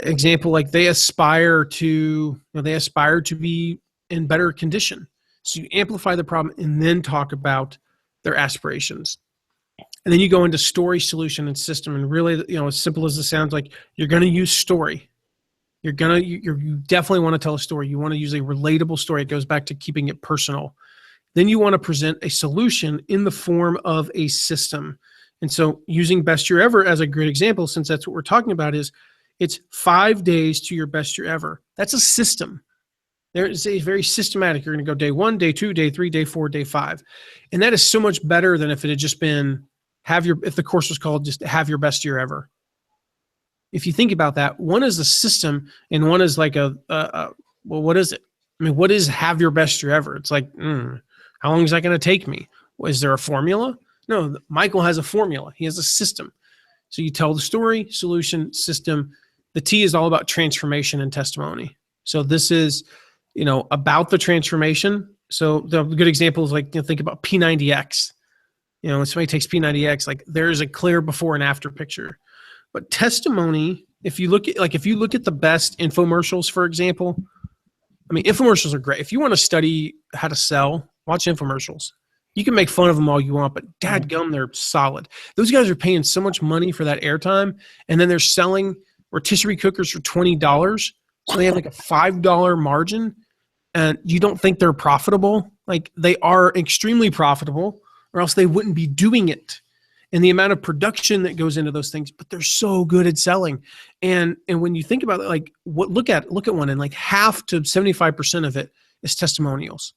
A: example, like they aspire to be in better condition. So you amplify the problem and then talk about their aspirations. And then you go into story, solution, and system. And really, as simple as it sounds, like you're going to use story. You definitely want to tell a story. You want to use a relatable story. It goes back to keeping it personal. Then you want to present a solution in the form of a system. And so using best year ever as a great example, since that's what we're talking about, is it's 5 days to your best year ever. That's a system. There is a very systematic. You're going to go day 1, day 2, day 3, day 4, day 5. And that is so much better than if it had just been if the course was called just have your best year ever. If you think about that, one is a system and one is like well, what is it? I mean, what is have your best year ever? It's like, how long is that going to take me? Is there a formula? No, Michael has a formula. He has a system. So you tell the story, solution, system. The T is all about transformation and testimony. So this is, about the transformation. So the good example is like, think about P90X. When somebody takes P90X, like there's a clear before and after picture. But testimony, if you look at the best infomercials, for example, I mean, infomercials are great. If you want to study how to sell, watch infomercials. You can make fun of them all you want, but dadgum, they're solid. Those guys are paying so much money for that airtime, and then they're selling rotisserie cookers for $20. So they have like a $5 margin, and you don't think they're profitable? Like, they are extremely profitable, or else they wouldn't be doing it. And the amount of production that goes into those things, but they're so good at selling. And when you think about it, like look at one, and like half to 75% of it is testimonials.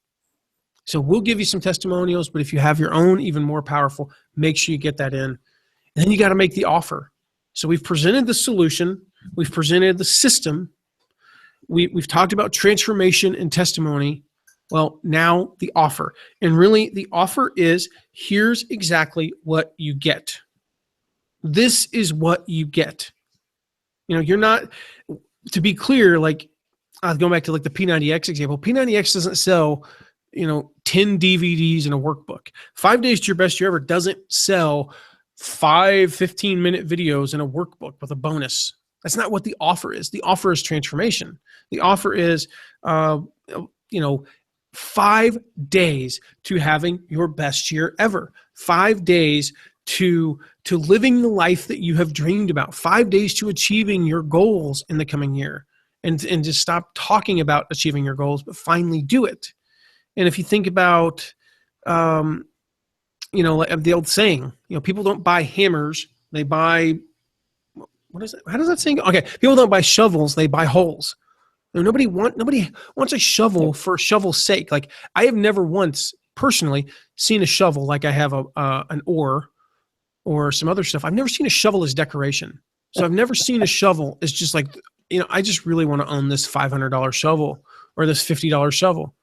A: So we'll give you some testimonials, but if you have your own, even more powerful, make sure you get that in. And then you got to make the offer. So we've presented the solution. We've presented the system. We've talked about transformation and testimony. Well, now the offer. And really the offer is, here's exactly what you get. This is what you get. You're not, to be clear, like going back to like the P90X example, P90X doesn't sell 10 DVDs and a workbook. 5 days to your best year ever doesn't sell 5 15-minute videos and a workbook with a bonus. That's not what the offer is. The offer is transformation. The offer is, 5 days to having your best year ever. 5 days to living the life that you have dreamed about. 5 days to achieving your goals in the coming year. And just stop talking about achieving your goals, but finally do it. And if you think about, like the old saying, people don't buy hammers, they buy, what is it? How does that saying go? Okay, people don't buy shovels, they buy holes. Nobody wants a shovel for shovel's sake. Like, I have never once personally seen a shovel like I have an oar or some other stuff. I've never seen a shovel as decoration. So I've never seen a shovel as just like, I just really want to own this $500 shovel or this $50 shovel.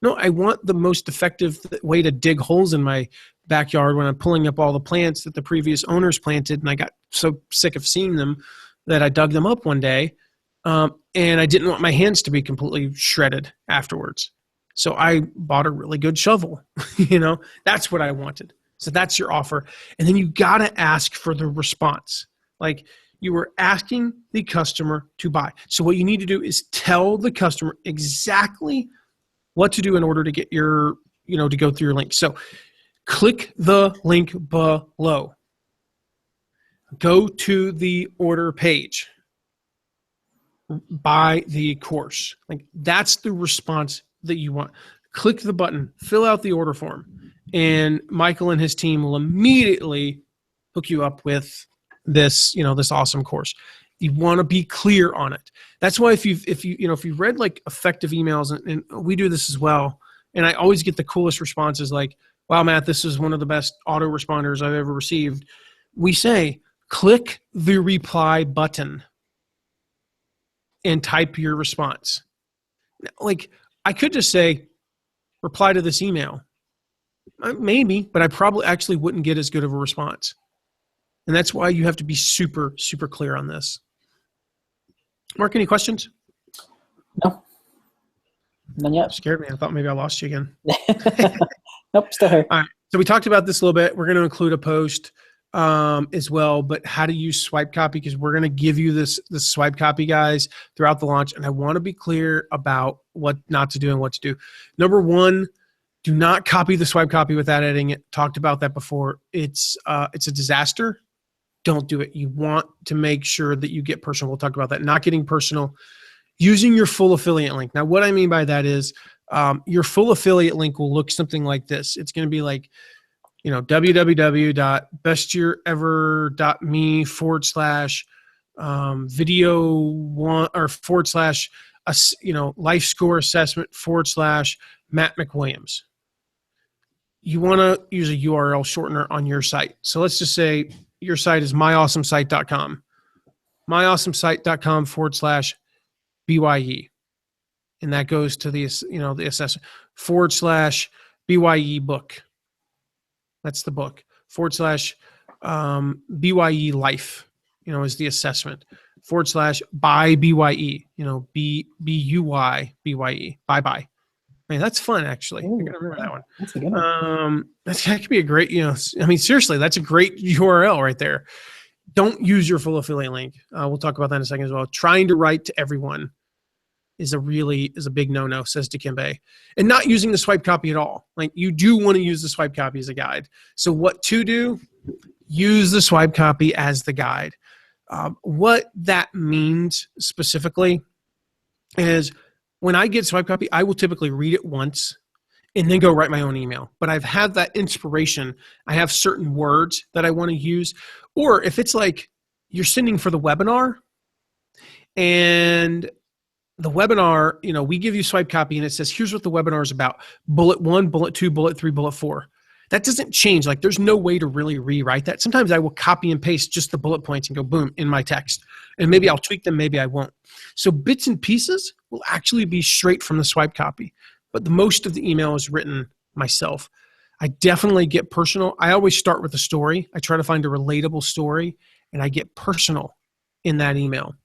A: No, I want the most effective way to dig holes in my backyard when I'm pulling up all the plants that the previous owners planted, and I got so sick of seeing them that I dug them up one day, and I didn't want my hands to be completely shredded afterwards. So I bought a really good shovel. That's what I wanted. So that's your offer. And then you got to ask for the response. Like, you were asking the customer to buy. So what you need to do is tell the customer exactly what to do in order to get your, to go through your link. So click the link below. Go to the order page. Buy the course. Like, that's the response that you want. Click the button, fill out the order form, and Michael and his team will immediately hook you up with this, this awesome course. You want to be clear on it. That's why if you've read like effective emails, and we do this as well, and I always get the coolest responses like, wow, Matt, this is one of the best autoresponders I've ever received. We say, click the reply button and type your response. Like, I could just say, reply to this email. Maybe, but I probably actually wouldn't get as good of a response. And that's why you have to be super, super clear on this. Mark, any questions?
B: No. None yet.
A: Scared me. I thought maybe I lost you again.
B: Nope, still here.
A: All right. So we talked about this a little bit. We're going to include a post as well, but how to use swipe copy, because we're going to give you this swipe copy, guys, throughout the launch. And I want to be clear about what not to do and what to do. Number one, do not copy the swipe copy without editing it. Talked about that before. It's a disaster. Don't do it. You want to make sure that you get personal. We'll talk about that. Not getting personal. Using your full affiliate link. Now, what I mean by that is your full affiliate link will look something like this. It's going to be like, www.bestyearever.me/video one or / life score assessment / Matt McWilliams. You want to use a URL shortener on your site. So let's just say your site is myawesomesite.com. myawesomesite.com /BYE. And that goes to the assessment / BYE book. That's the book / BYE life, is the assessment / by BYE, BUY, BYE, bye. I mean, that's fun, actually. You're going to remember that one.
B: That's a good one.
A: That could be a great, seriously, that's a great URL right there. Don't use your full affiliate link. We'll talk about that in a second as well. Trying to write to everyone is a big no-no, says Dikembe. And not using the swipe copy at all. Like, you do want to use the swipe copy as a guide. So what to do? Use the swipe copy as the guide. What that means specifically is when I get swipe copy, I will typically read it once and then go write my own email. But I've had that inspiration. I have certain words that I want to use. Or if it's like you're sending for the webinar and the webinar, we give you swipe copy and it says, here's what the webinar is about. Bullet 1, bullet 2, bullet 3, bullet 4. That doesn't change. Like, there's no way to really rewrite that. Sometimes I will copy and paste just the bullet points and go boom in my text. And maybe I'll tweak them, maybe I won't. So bits and pieces will actually be straight from the swipe copy. But the most of the email is written myself. I definitely get personal. I always start with a story. I try to find a relatable story, and I get personal in that email.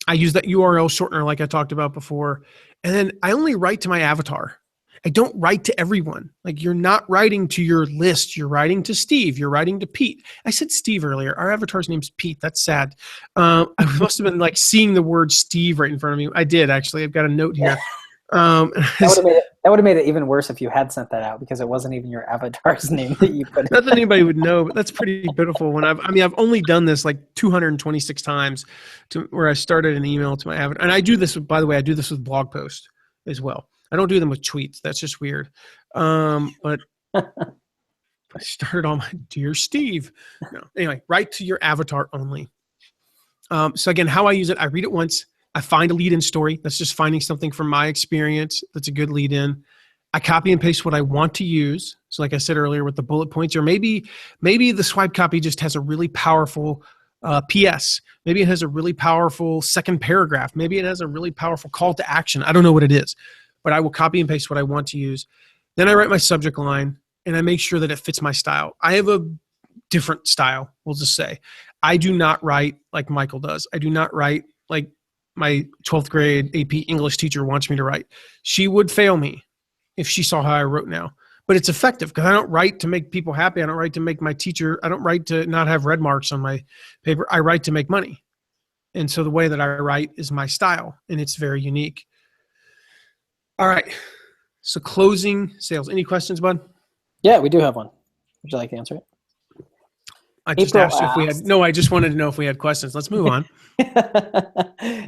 A: I use that URL shortener like I talked about before. And then I only write to my avatar. I don't write to everyone. Like, you're not writing to your list. You're writing to Steve. You're writing to Pete. I said Steve earlier. Our avatar's name's Pete. That's sad. I must have been like seeing the word Steve right in front of me. I did, actually. I've got a note here.
B: That would have made it even worse if you had sent that out, because it wasn't even your avatar's name that you put.
A: Not that anybody would know, but that's pretty pitiful. I've only done this like 226 times where I started an email to my avatar. And I do this, by the way, with blog posts as well. I don't do them with tweets. That's just weird. But I started on my dear Steve. No. Anyway, write to your avatar only. So again, how I use it, I read it once. I find a lead-in story. That's just finding something from my experience that's a good lead-in. I copy and paste what I want to use. So like I said earlier with the bullet points, or maybe the swipe copy just has a really powerful PS. Maybe it has a really powerful second paragraph. Maybe it has a really powerful call to action. I don't know what it is, but I will copy and paste what I want to use. Then I write my subject line, and I make sure that it fits my style. I have a different style, we'll just say. I do not write like Michael does. I do not write like my 12th grade AP English teacher wants me to write. She would fail me if she saw how I wrote now. But it's effective because I don't write to make people happy. I don't write to make my teacher. I don't write to not have red marks on my paper. I write to make money. And so the way that I write is my style, and it's very unique. All right. So closing sales. Any questions, bud?
B: Yeah, we do have one. Would you like to answer it?
A: I just asked if we had. No, I just wanted to know if we had questions. Let's move on.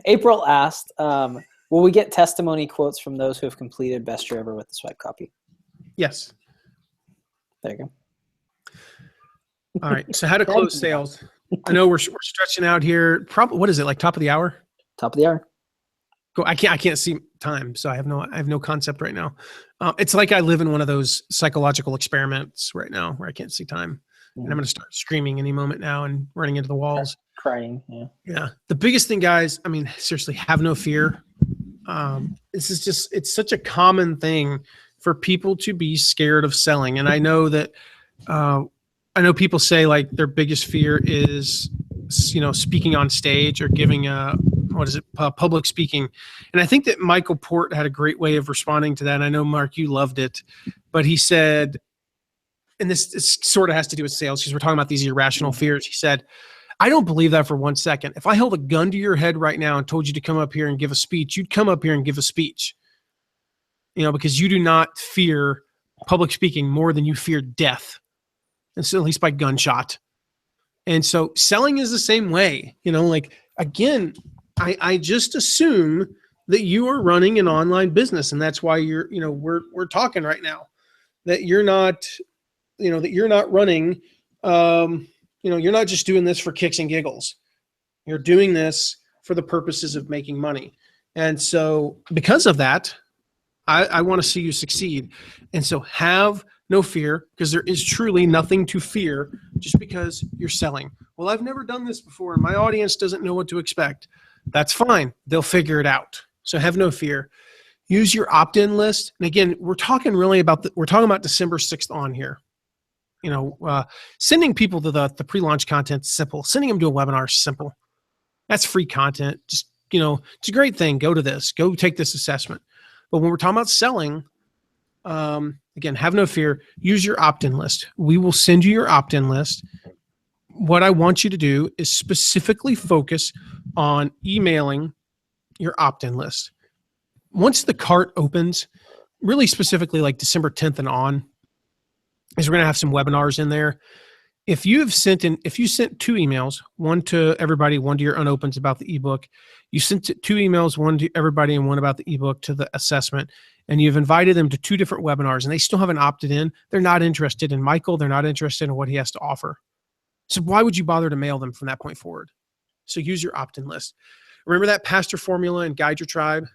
B: April asked, Will we get testimony quotes from those who have completed Best Year Ever with the Swipe Copy?
A: Yes.
B: There you go.
A: All right. So how to close sales. I know we're stretching out here. Probably, what is it, like top of the hour?
B: Top of the hour.
A: Go. I can't see time, so I have no concept right now. It's like I live in one of those psychological experiments right now where I can't see time, and I'm going to start screaming any moment now and running into the walls,
B: crying. Yeah.
A: Yeah. The biggest thing, guys. I mean, seriously, have no fear. It's such a common thing for people to be scared of selling, and I know that. I know people say like their biggest fear is, speaking on stage or giving public speaking. And I think that Michael Port had a great way of responding to that. And I know, Mark, you loved it, but he said, and this sort of has to do with sales because we're talking about these irrational fears. He said, I don't believe that for 1 second. If I held a gun to your head right now and told you to come up here and give a speech, you'd come up here and give a speech, because you do not fear public speaking more than you fear death. And so at least by gunshot. And so selling is the same way, again, I just assume that you are running an online business. And that's why we're talking right now that you're not, that you're not running, you're not just doing this for kicks and giggles. You're doing this for the purposes of making money. And so because of that, I want to see you succeed. And so have no fear, because there is truly nothing to fear just because you're selling. Well, I've never done this before, and my audience doesn't know what to expect. That's fine. They'll figure it out. So have no fear. Use your opt-in list. And again, we're talking about December 6th on here. Sending people to the pre-launch content, simple. Sending them to a webinar, simple. That's free content. Just, it's a great thing. Go to this. Go take this assessment. But when we're talking about selling, again, have no fear. Use your opt-in list. We will send you your opt-in list. What I want you to do is specifically focus on emailing your opt-in list. Once the cart opens, really specifically like December 10th and on, is we're going to have some webinars in there. If you sent 2 emails, one to everybody, one to your unopens about the ebook, you sent 2 emails, one to everybody and one about the ebook to the assessment, and you've invited them to 2 different webinars and they still haven't opted in, they're not interested in Michael, they're not interested in what he has to offer. So why would you bother to mail them from that point forward? So use your opt-in list. Remember that pastor formula and guide your tribe?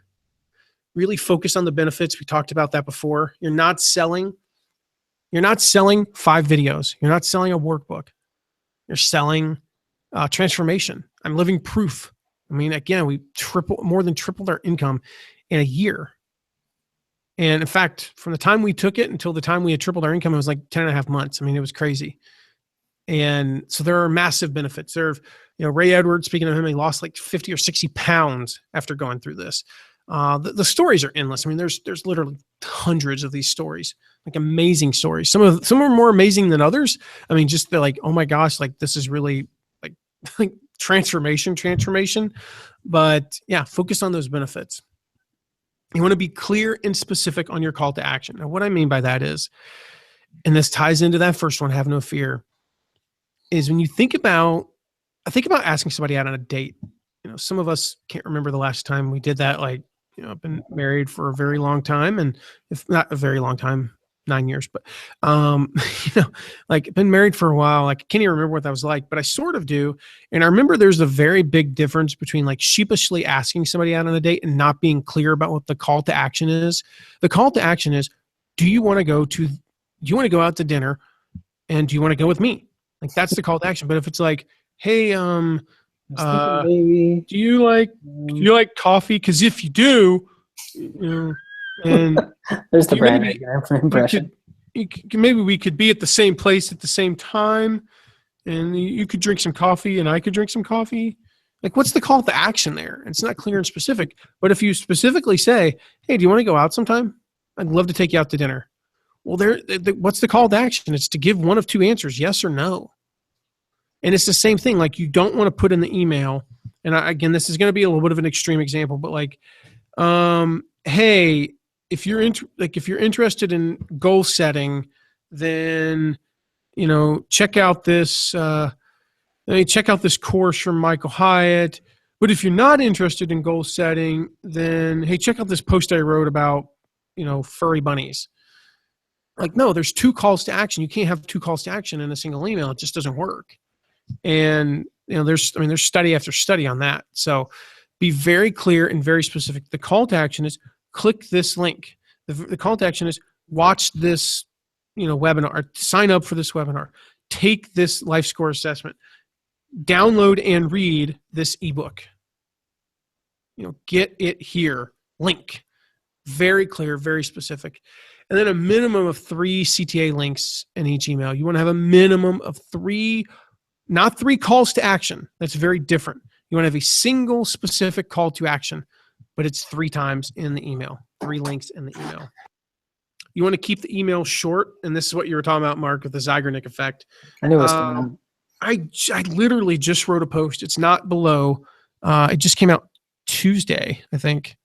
A: Really focus on the benefits. We talked about that before. You're not selling 5 videos. You're not selling a workbook. You're selling transformation. I'm living proof. I mean, again, we more than tripled our income in a year. And in fact, from the time we took it until the time we had tripled our income, it was like 10 and a half months. I mean, it was crazy. And so there are massive benefits. Ray Edwards, speaking of him, he lost like 50 or 60 pounds after going through this. The stories are endless. I mean, there's literally hundreds of these stories, like amazing stories. Some are more amazing than others. I mean, just they're like, oh my gosh, like this is really like transformation. But yeah, focus on those benefits. You want to be clear and specific on your call to action. Now, what I mean by that is, and this ties into that first one, have no fear, is when you think about asking somebody out on a date. Some of us can't remember the last time we did that. Like, I've been married for a very long time, and if not a very long time, 9 years, but, like been married for a while. Like, I can't even remember what that was like, but I sort of do. And I remember there's a very big difference between like sheepishly asking somebody out on a date and not being clear about what the call to action is. The call to action is, do you want to go out to dinner, and do you want to go with me? Like, that's the call to action. But if it's like, hey, do you like coffee? Because if you do, and
B: there's the brand impression.
A: Maybe we could be at the same place at the same time, and you could drink some coffee, and I could drink some coffee. Like, what's the call to action there? It's not clear and specific. But if you specifically say, hey, do you want to go out sometime? I'd love to take you out to dinner. Well, what's the call to action? It's to give one of 2 answers, yes or no. And it's the same thing. Like, you don't want to put in the email, and again, this is going to be a little bit of an extreme example, but like, hey, if you're interested in goal setting, then check out this course from Michael Hyatt, But if you're not interested in goal setting, then, hey, check out this post I wrote about, furry bunnies. Like, no, there's 2 calls to action. You can't have 2 calls to action in a single email. It just doesn't work. And, there's study after study on that. So be very clear and very specific. The call to action is click this link. The call to action is watch this, webinar, or sign up for this webinar, take this life score assessment, download and read this ebook. Get it here. Link. Very clear, very specific. And then a minimum of 3 CTA links in each email. You want to have a minimum of 3, not 3 calls to action. That's very different. You want to have a single specific call to action, but it's 3 times in the email, 3 links in the email. You want to keep the email short, and this is what you were talking about, Mark, with the Zeigarnik effect.
B: I knew it was coming up.
A: I literally just wrote a post. It's not below. It just came out Tuesday, I think.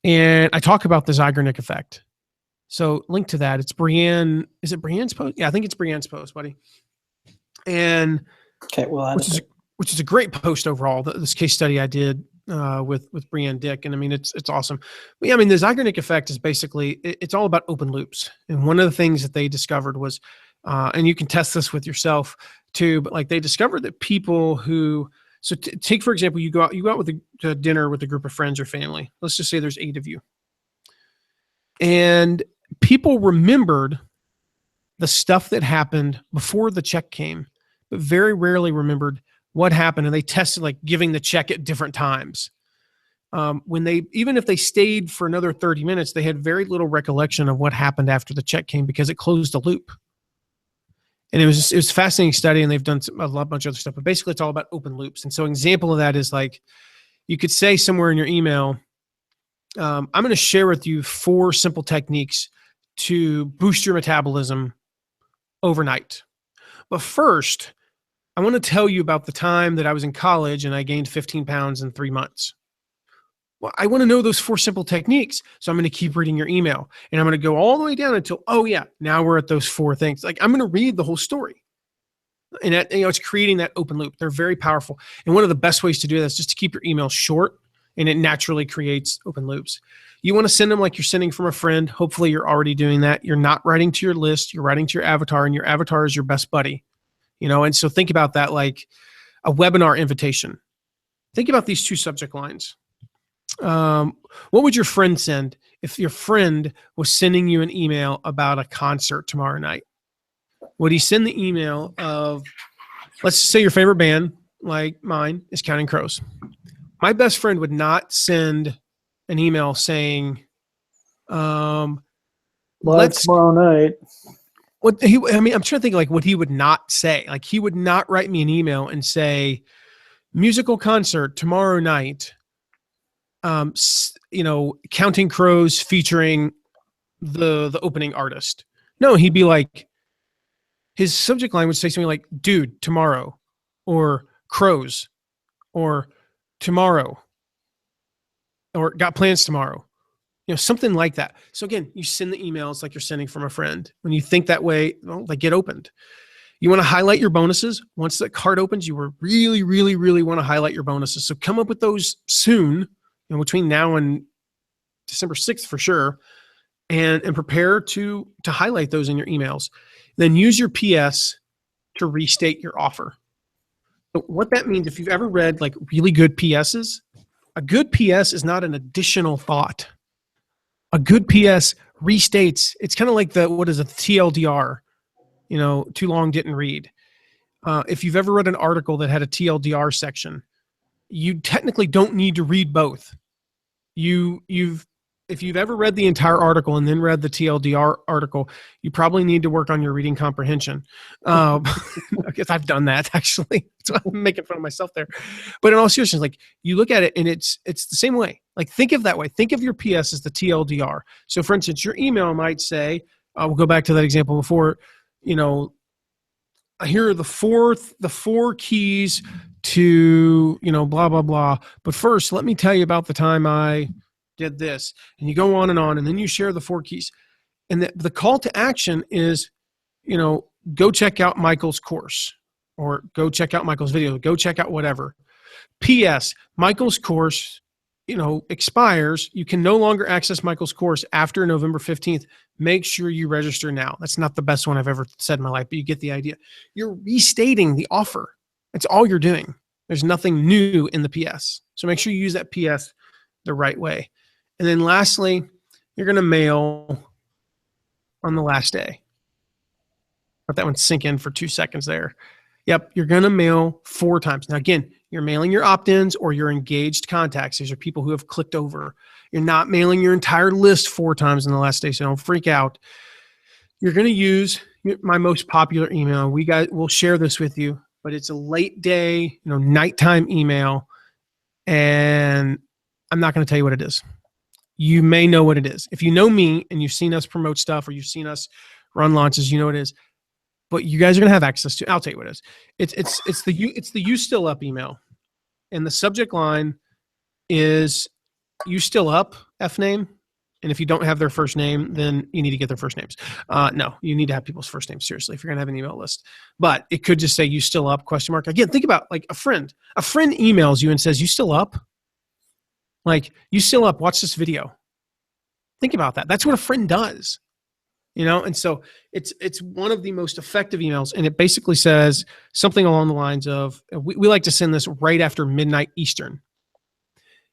A: And I talk about the Zeigarnik effect. So link to that. It's Brienne. Is it Brienne's post? Yeah, I think it's Brienne's post, buddy. And
B: okay, well,
A: which is a great post overall. This case study I did with Brienne Dick, and it's awesome. But yeah, the Zeigarnik effect is basically it's all about open loops. And one of the things that they discovered was, and you can test this with yourself too, but like they discovered that people who take for example, you go out with a dinner with a group of friends or family. Let's just say there's 8 of you, and people remembered the stuff that happened before the check came, but very rarely remembered what happened. And they tested like giving the check at different times. Even if they stayed for another 30 minutes, they had very little recollection of what happened after the check came because it closed the loop. And it was a fascinating study, and they've done a bunch of other stuff, but basically it's all about open loops. And so an example of that is like, you could say somewhere in your email, I'm going to share with you 4 simple techniques to boost your metabolism overnight. But first, I want to tell you about the time that I was in college and I gained 15 pounds in 3 months. Well, I want to know those 4 simple techniques. So I'm going to keep reading your email, and I'm going to go all the way down until, oh yeah, now we're at those 4 things. Like I'm going to read the whole story. And that, it's creating that open loop. They're very powerful. And one of the best ways to do that is just to keep your email short, and it naturally creates open loops. You want to send them like you're sending from a friend. Hopefully you're already doing that. You're not writing to your list. You're writing to your avatar, and your avatar is your best buddy. And so think about that like a webinar invitation. Think about these 2 subject lines. What would your friend send if your friend was sending you an email about a concert tomorrow night? Would he send the email of, let's say your favorite band, like mine, is Counting Crows. My best friend would not send an email saying,
B: tomorrow night.
A: I'm trying to think like what he would not say. Like he would not write me an email and say, musical concert tomorrow night, Counting Crows featuring the opening artist. No, he'd be like, his subject line would say something like, dude, tomorrow, or crows, or tomorrow, or got plans tomorrow. Something like that. So again, you send the emails like you're sending from a friend. When you think that way, they get opened. You want to highlight your bonuses. Once the card opens, you really, really, really want to highlight your bonuses. So come up with those soon, between now and December 6th for sure, and prepare to highlight those in your emails. Then use your PS to restate your offer. So what that means, if you've ever read like really good PSs, a good PS is not an additional thought. A good PS restates. It's kind of like what is a TLDR? Too long, didn't read. If you've ever read an article that had a TLDR section, you technically don't need to read both. If you've ever read the entire article and then read the TLDR article, you probably need to work on your reading comprehension. I guess I've done that actually. So I'm making fun of myself there. But in all seriousness, like you look at it and it's the same way. Like think of that way. Think of your PS as the TLDR. So for instance, your email might say, we'll go back to that example before, here are the four keys to, blah, blah, blah. But first, let me tell you about the time I did this. And you go on, and then you share the 4 keys. And the call to action is, go check out Michael's course, or go check out Michael's video, go check out whatever. P.S. Michael's course, expires. You can no longer access Michael's course after November 15th. Make sure you register now. That's not the best one I've ever said in my life, but you get the idea. You're restating the offer. That's all you're doing. There's nothing new in the PS. So make sure you use that PS the right way. And then lastly, you're going to mail on the last day. Let that one sink in for 2 seconds there. Yep, you're going to mail 4 times. Now, again, you're mailing your opt-ins or your engaged contacts. These are people who have clicked over. You're not mailing your entire list 4 times in the last day, so don't freak out. You're going to use my most popular email. We'll share this with you, but it's a late day, nighttime email, and I'm not going to tell you what it is. You may know what it is. If you know me and you've seen us promote stuff or you've seen us run launches, you know what it is. But you guys are going to have access to. I'll tell you what it is. It's the You Still Up email, and the subject line is You Still Up F name. And if you don't have their first name, then you need to get their first names. No, you need to have people's first names, seriously, if you're going to have an email list. But it could just say You Still Up ? Again, think about like a friend. A friend emails you and says, You still up? Like, you still up? Watch this video. Think about that. That's what a friend does. And so it's one of the most effective emails, and it basically says something along the lines of, we like to send this right after midnight Eastern.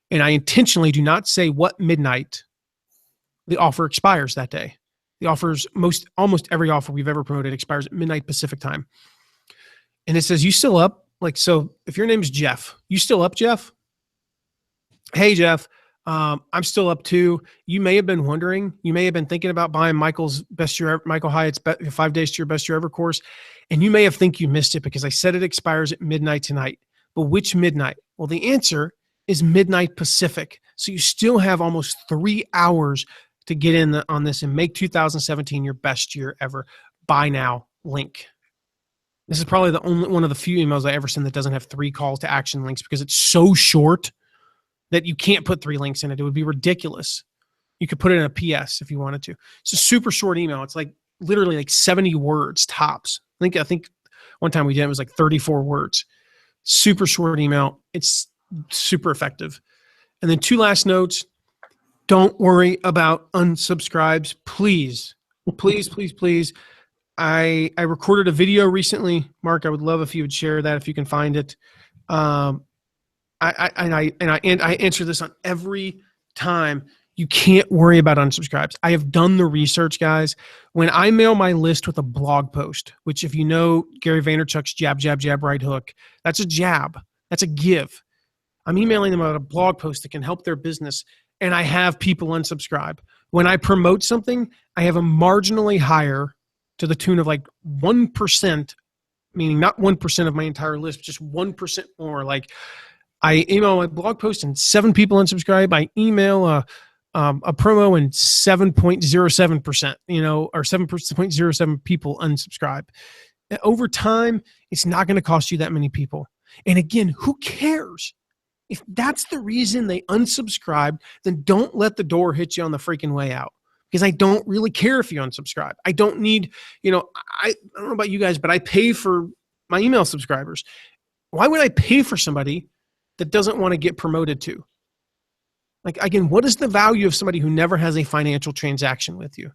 A: And I intentionally do not say what midnight the offer expires that day. The offers, almost every offer we've ever promoted expires at midnight Pacific time. And it says, You still up? Like, so if your name is Jeff, you still up, Jeff? Hey, Jeff. I'm still up too. You may have been wondering, you may have been thinking about buying Michael Hyatt's 5 Days to Your Best Year Ever course. And you may have think you missed it because I said it expires at midnight tonight. But which midnight? Well, the answer is midnight Pacific. So you still have almost 3 hours to get in on this and make 2017 your best year ever. Buy now link. This is probably the only one of the few emails I ever send that doesn't have 3 calls to action links because it's so short that you can't put 3 links in it. It would be ridiculous. You could put it in a PS if you wanted to. It's a super short email. It's like literally like 70 words tops. I think one time we did it was like 34 words. Super short email. It's super effective. And then 2 last notes. Don't worry about unsubscribes. Please, please, please, please. I recorded a video recently. Mark, I would love if you would share that if you can find it. I answer this on every time. You can't worry about unsubscribes. I have done the research, guys. When I mail my list with a blog post, which if you know Gary Vaynerchuk's jab, jab, jab, right hook, that's a jab. That's a give. I'm emailing them about a blog post that can help their business, and I have people unsubscribe. When I promote something, I have a marginally higher to the tune of like 1%, meaning not 1% of my entire list, but just 1% more. Like, I email my blog post and 7 people unsubscribe. I email a promo and 7.07%, or 7.07 people unsubscribe. And over time, it's not going to cost you that many people. And again, who cares? If that's the reason they unsubscribed, then don't let the door hit you on the freaking way out. Because I don't really care if you unsubscribe. I don't need, I don't know about you guys, but I pay for my email subscribers. Why would I pay for somebody that doesn't want to get promoted to? Like, again, what is the value of somebody who never has a financial transaction with you?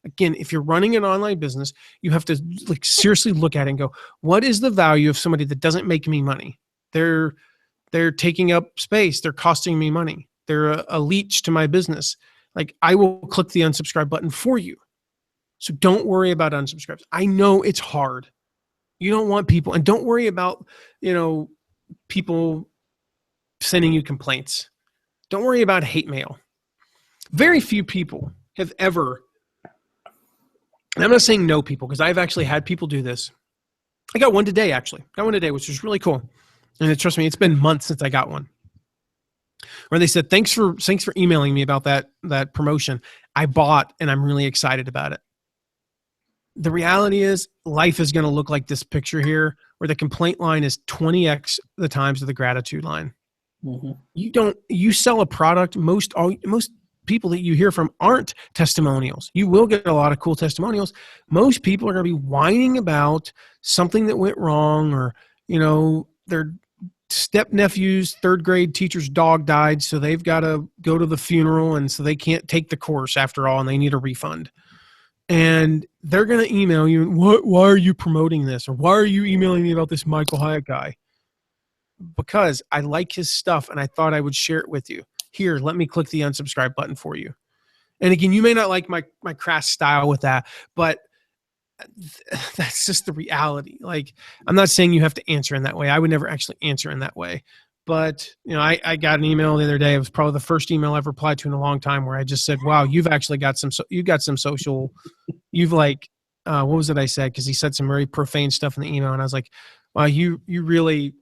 A: Again, if you're running an online business, you have to seriously look at it and go, what is the value of somebody that doesn't make me money? They're taking up space. They're costing me money. They're a leech to my business. Like, I will click the unsubscribe button for you. So don't worry about unsubscribes. I know it's hard. You don't want people, and don't worry about, people sending you complaints. Don't worry about hate mail. Very few people have ever, and I'm not saying no people, because I've actually had people do this. I got one today, actually. Which was really cool. And trust me, it's been months since I got one. Where they said, thanks for emailing me about that promotion. I bought, and I'm really excited about it. The reality is, life is going to look like this picture here, where the complaint line is 20x the times of the gratitude line. Mm-hmm. You sell a product, most people that you hear from aren't testimonials. You will get a lot of cool testimonials. Most people are going to be whining about something that went wrong, or, they're step nephew's third grade teacher's dog died, so they've got to go to the funeral, and so they can't take the course after all, and they need a refund. And they're going to email you, why are you promoting this? Or why are you emailing me about this Michael Hyatt guy? Because I like his stuff, and I thought I would share it with you. Here, let me click the unsubscribe button for you. And again, you may not like my crass style with that, but that's just the reality. Like, I'm not saying you have to answer in that way. I would never actually answer in that way. But, I got an email the other day. It was probably the first email I've replied to in a long time, where I just said, wow, you've actually got some social, you've like, what was it I said? Cause he said some very profane stuff in the email. And I was like, wow, you really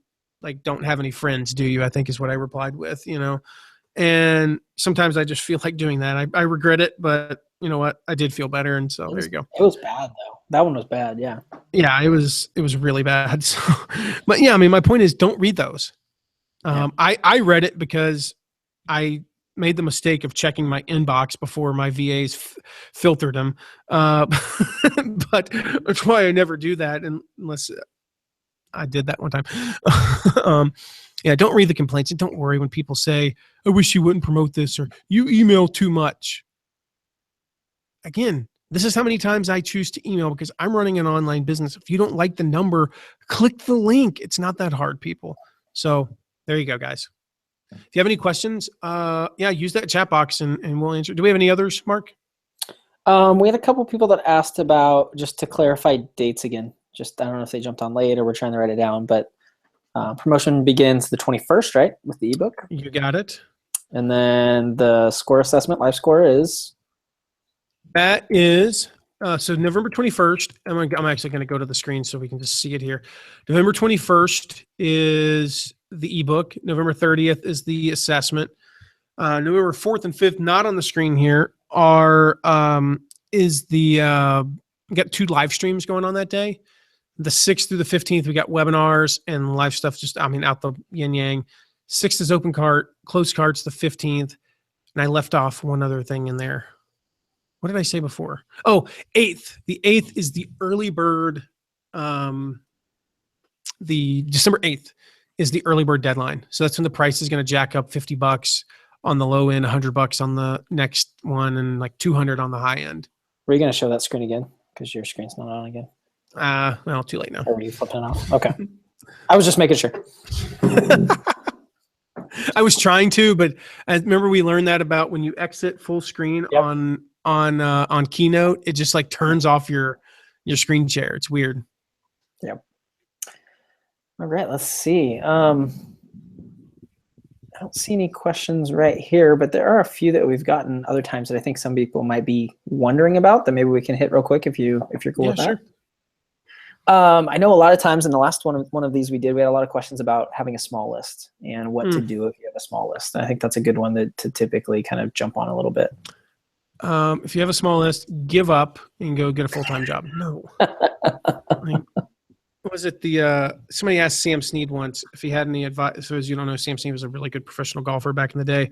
A: like don't have any friends, do you? I think is what I replied with, and sometimes I just feel like doing that. I regret it, but you know what? I did feel better. And so there you go.
B: It was bad though. That one was bad. Yeah.
A: Yeah, it was really bad. So, but yeah, I mean, my point is don't read those. I read it because I made the mistake of checking my inbox before my VAs filtered them. But that's why I never do that unless I did that one time. Yeah, don't read the complaints, and don't worry when people say, I wish you wouldn't promote this, or you email too much. Again, this is how many times I choose to email because I'm running an online business. If you don't like the number, click the link. It's not that hard, people. So there you go, guys. If you have any questions, use that chat box and we'll answer. Do we have any others, Mark?
B: We had a couple people that asked about, just to clarify dates again. I don't know if they jumped on late or we're trying to write it down, but promotion begins the 21st, right? With the ebook.
A: You got it.
B: And then the score assessment, live score is?
A: That is, so November 21st, I'm actually going to go to the screen so we can just see it here. November 21st is the ebook. November 30th is the assessment. November 4th and 5th, not on the screen here, is the, we got 2 live streams going on that day. The 6th through the 15th, we got webinars and live stuff, out the yin yang. 6th is open cart, closed cart's the 15th. And I left off one other thing in there. What did I say before? Oh, 8th. The 8th is the early bird. The December 8th is the early bird deadline. So that's when the price is going to jack up $50 on the low end, $100 on the next one, and like $200 on the high end.
B: Were you going to show that screen again? Because your screen's not on again.
A: Well, too late now.
B: Or were you flipping it off? Okay. I was just making sure.
A: I was trying to, but I remember we learned that about when you exit full screen on Keynote, it just like turns off your screen share. It's weird.
B: Yep. All right, let's see. I don't see any questions right here, but there are a few that we've gotten other times that I think some people might be wondering about that maybe we can hit real quick if you're cool with that. Sure. I know a lot of times in the last one of these we had a lot of questions about having a small list and what to do if you have a small list. I think that's a good one to typically kind of jump on a little bit.
A: If you have a small list, give up and go get a full-time job. No. Was it somebody asked Sam Snead once if he had any advice. So as you don't know, Sam Snead was a really good professional golfer back in the day.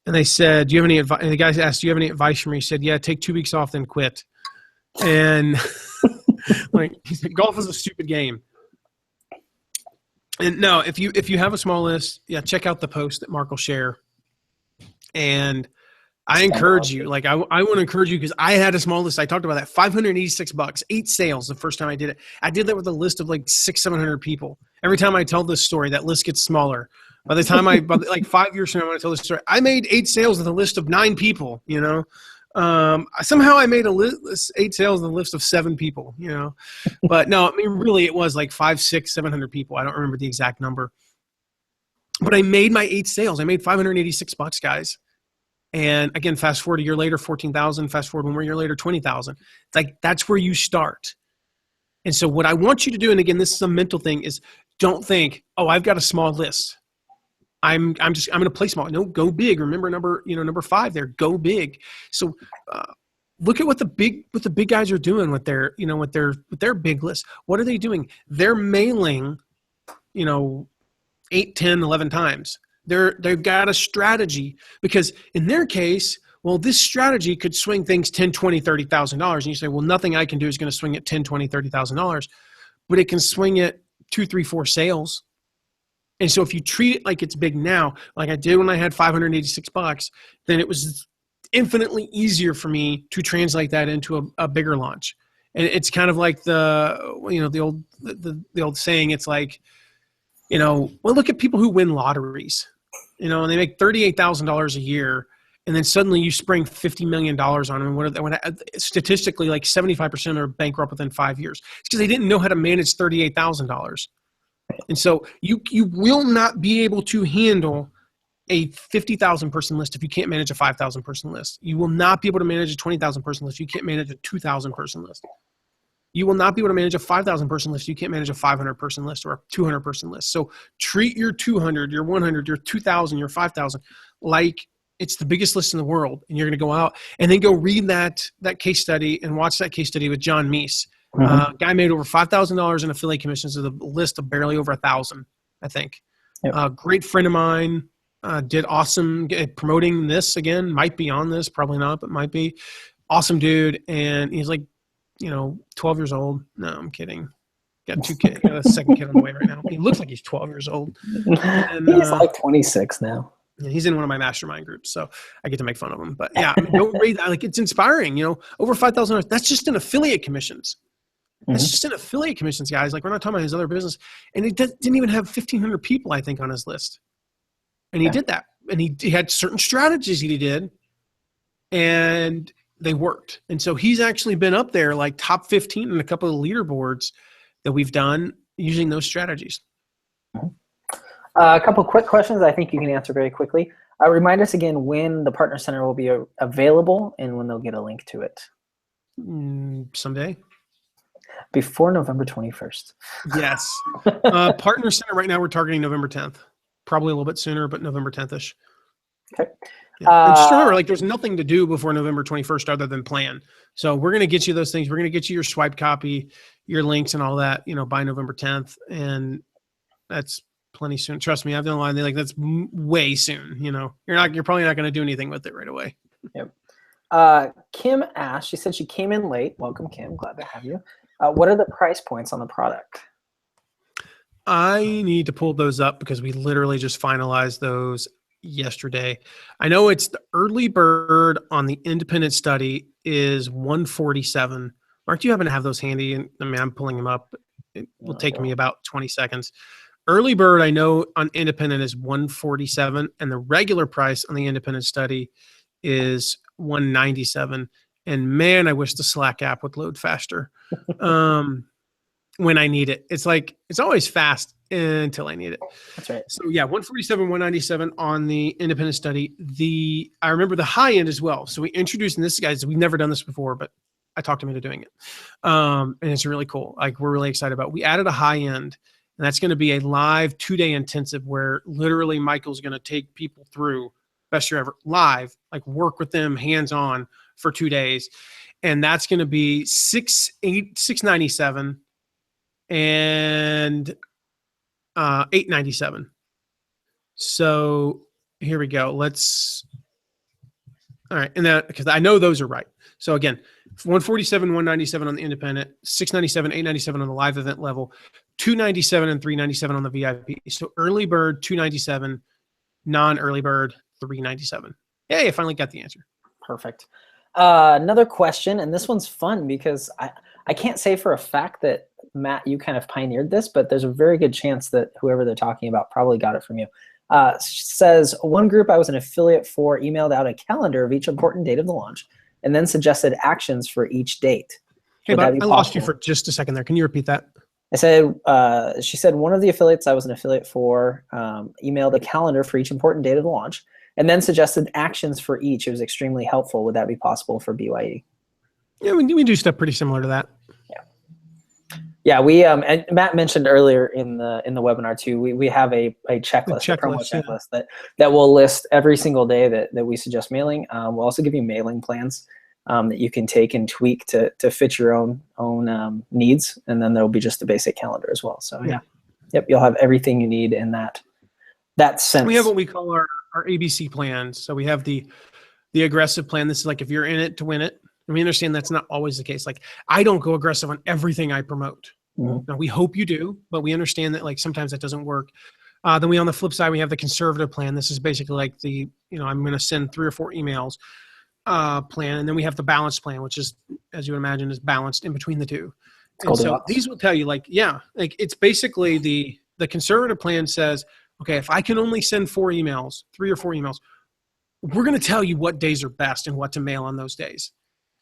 A: And they said, do you have any advice? And the guy asked, do you have any advice for me? He said, yeah, take 2 weeks off, then quit. And like he said, golf is a stupid game. And no, if you have a small list, check out the post that Mark will share. And I encourage you, like I want to encourage you because I had a small list. I talked about that, $586, 8 sales the first time I did it. I did that with a list of like 600-700 people. Every time I tell this story, that list gets smaller. By the time like 5 years from now, when I tell this story, I made 8 sales with a list of 9 people. Somehow I made 8 sales with a list of 7 people. But no, I mean really, it was like 500, 600, 700 people. I don't remember the exact number, but I made my 8 sales. I made $586, guys. And again, fast forward a year later, 14,000. Fast forward 1 more year later, 20,000. It's like that's where you start. And so what I want you to do, and again, this is a mental thing, is don't think, oh, I've got a small list. I'm going to play small. No, go big. Remember number 5 there. Go big. So look at what the big guys are doing with their big list. What are they doing? They're mailing, 8, 10, 11 times. They've got a strategy because in their case, well, this strategy could swing things $10,000, $20,000, $30,000. And you say, well, nothing I can do is going to swing it $10,000, $20,000, $30,000, but it can swing it 2, 3, 4 sales. And so if you treat it like it's big now, like I did when I had $586, then it was infinitely easier for me to translate that into a bigger launch. And it's kind of like the old saying. It's like, well, look at people who win lotteries, and they make $38,000 a year, and then suddenly you spring $50 million on them. Statistically, like 75% are bankrupt within 5 years. It's because they didn't know how to manage $38,000. And so you will not be able to handle a 50,000 person list if you can't manage a 5,000 person list. You will not be able to manage a 20,000 person list if you can't manage a 2,000 person list. You will not be able to manage a 5,000 person list if you can't manage a 500 person list or a 200 person list. So treat your 200, your 100, your 2,000, your 5,000 like it's the biggest list in the world, and you're going to go out and then go read that case study and watch that case study with John Meese. Guy made over $5,000 in affiliate commissions with a list of barely over 1,000, I think. Yep. Great friend of mine, did awesome promoting this again. Might be on this, probably not, but might be. Awesome dude, and he's like, 12 years old. No, I'm kidding. Got two kids. Got a second kid on the way right now. He looks like he's 12 years old. And,
B: he's like 26 now.
A: He's in one of my mastermind groups, so I get to make fun of him. But yeah, don't read that. Like, it's inspiring. Over $5,000. That's just in affiliate commissions. That's just in affiliate commissions, guys. Like, we're not talking about his other business. And he didn't even have 1,500 people, I think, on his list. And he did that. And he had certain strategies he did, and they worked. And so he's actually been up there like top 15 in a couple of leaderboards that we've done using those strategies.
B: A couple quick questions I think you can answer very quickly. Remind us again when the Partner Center will be available and when they'll get a link to it.
A: Someday.
B: Before November 21st.
A: Yes. Partner Center right now we're targeting November 10th. Probably a little bit sooner, but November 10th-ish.
B: Okay.
A: Yeah. And just remember, like, there's nothing to do before November 21st other than plan. So we're going to get you those things. We're going to get you your swipe copy, your links and all that, by November 10th. And that's plenty soon. Trust me, I've done a lot of that's way soon. You're probably not going to do anything with it right away.
B: Yep. Kim asked, she said she came in late. Welcome, Kim. Glad to have you. What are the price points on the product?
A: I need to pull those up because we literally just finalized those yesterday. I know it's the early bird on the independent study is $147. Mark, do you happen to have those handy? And I'm pulling them up. It will take me about 20 seconds. Early bird, I know on independent is $147, and the regular price on the independent study is $197. And man, I wish the Slack app would load faster when I need it. It's like, it's always fast until I need it.
B: That's right.
A: So yeah, 147, 197 on the independent study. I remember the high end as well. So we introduced, and this, guys, we've never done this before, but I talked him into doing it. And it's really cool. Like, we're really excited about it. We added a high end, and that's going to be a live 2-day intensive where literally Michael's going to take people through best year ever live, like work with them hands-on for 2 days. And that's going to be $697 and $897. So here we go. All right. And that, because I know those are right. So again, 147, 197 on the independent, 697, 897 on the live event level, 297 and 397 on the VIP. So early bird, 297, non-early bird, 397. Hey, I finally got the answer.
B: Perfect. Another question, and this one's fun because I can't say for a fact that, Matt, you kind of pioneered this, but there's a very good chance that whoever they're talking about probably got it from you. Says, one group I was an affiliate for emailed out a calendar of each important date of the launch and then suggested actions for each date.
A: Hey, Bob, I lost you for just a second there. Can you repeat that?
B: I said, she said, one of the affiliates I was an affiliate for emailed a calendar for each important date of the launch and then suggested actions for each. It was extremely helpful. Would that be possible for BYE?
A: Yeah, we do stuff pretty similar to that.
B: Yeah, we and Matt mentioned earlier in the webinar too. We have a checklist, a promo checklist that will list every single day that we suggest mailing. We'll also give you mailing plans that you can take and tweak to fit your own needs, and then there will be just a basic calendar as well. So yep, you'll have everything you need in that sense.
A: We have what we call our ABC plans. So we have the aggressive plan. This is like if you're in it to win it. And we understand that's not always the case. Like, I don't go aggressive on everything I promote. Now, we hope you do, but we understand that, like, sometimes that doesn't work. Then on the flip side, we have the conservative plan. This is basically like I'm going to send 3 or 4 emails plan. And then we have the balanced plan, which is, as you would imagine, is balanced in between the two. And so these will tell you it's basically the conservative plan says, okay, if I can only send 4 emails, 3 or 4 emails, we're going to tell you what days are best and what to mail on those days.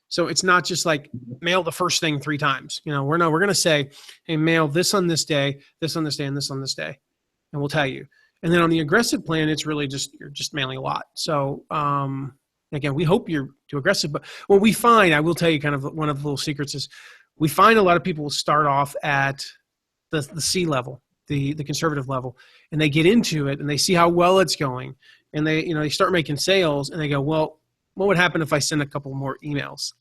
A: So it's not just like mail the first thing 3 times. We're going to say, hey, mail this on this day, this on this day, and this on this day. And we'll tell you. And then on the aggressive plan, it's really you're just mailing a lot. So again, we hope you're too aggressive, but what we find, I will tell you kind of one of the little secrets is we find a lot of people will start off at the C level, the conservative level, and they get into it and they see how well it's going. And they start making sales and they go, well, what would happen if I send a couple more emails?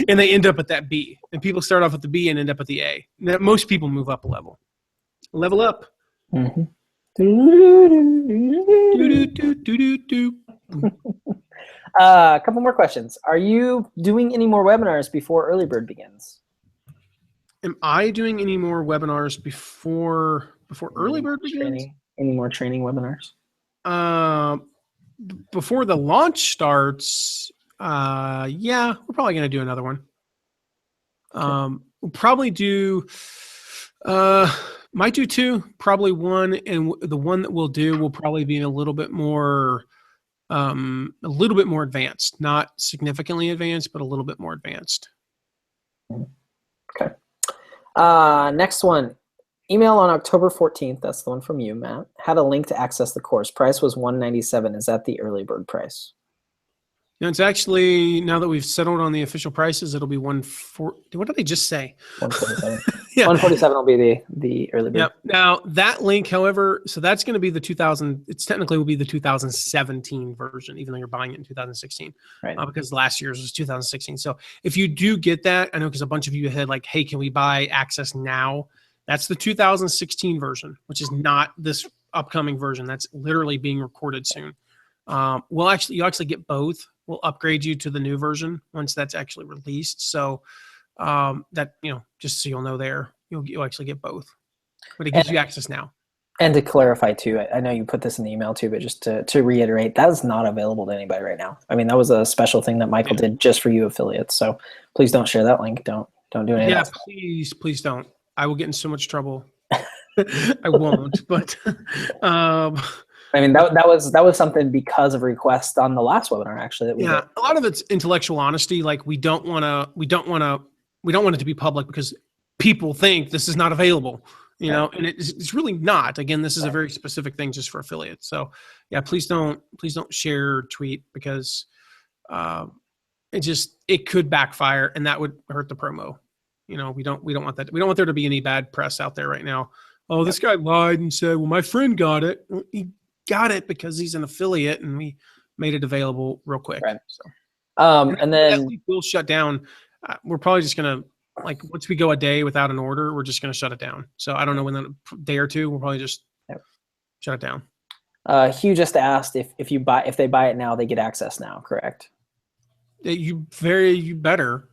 A: And they end up at that B. And people start off at the B and end up at the A. Now, most people move up a level. Level up.
B: Mm-hmm. A couple more questions. Are you doing any more webinars before Early Bird begins?
A: Am I doing any more webinars before Early Bird begins?
B: Any more training webinars?
A: Before the launch starts, yeah, we're probably going to do another one. We'll probably do, might do 2, probably 1, and the one that we'll do will probably be a little bit more advanced, not significantly advanced, but a little bit more advanced.
B: Okay. Next one. Email on October 14th, that's the one from you, Matt, had a link to access the course. Price was $197. Is that the early bird price?
A: No, it's actually, now that we've settled on the official prices, it'll be $140. What did they just say?
B: $147.
A: Yeah.
B: $147 will be the early bird.
A: Yep. Now that link, however, so that's going to be it's technically will be the 2017 version, even though you're buying it in 2016,
B: right?
A: Because last year's was 2016. So if you do get that, I know because a bunch of you had like, hey, can we buy access now? That's the 2016 version, which is not this upcoming version. That's literally being recorded soon. You'll actually get both. We'll upgrade you to the new version once that's actually released. So that, just so you'll know there, you'll actually get both. But it gives you access now.
B: And to clarify too, I know you put this in the email too, but just to reiterate, that is not available to anybody right now. I mean, that was a special thing that Michael did just for you affiliates. So please don't share that link. Don't do anything.
A: Yeah, please don't. I will get in so much trouble. I won't, but
B: I mean that was something because of requests on the last webinar actually that we did.
A: A lot of it's intellectual honesty. Like we don't want it to be public because people think this is not available, and it's really not. Again, this is a very specific thing just for affiliates. So yeah, please don't share tweet because it could backfire and that would hurt the promo. We don't want that. We don't want there to be any bad press out there right now. Oh, this guy lied and said, well, my friend got it. Well, he got it because he's an affiliate and we made it available real quick.
B: Right.
A: So,
B: and then
A: we'll shut down. We're probably just going to, once we go a day without an order, we're just going to shut it down. So I don't know when that day or 2, we'll probably just shut it down.
B: Hugh just asked if they buy it now, they get access now, correct?
A: You better.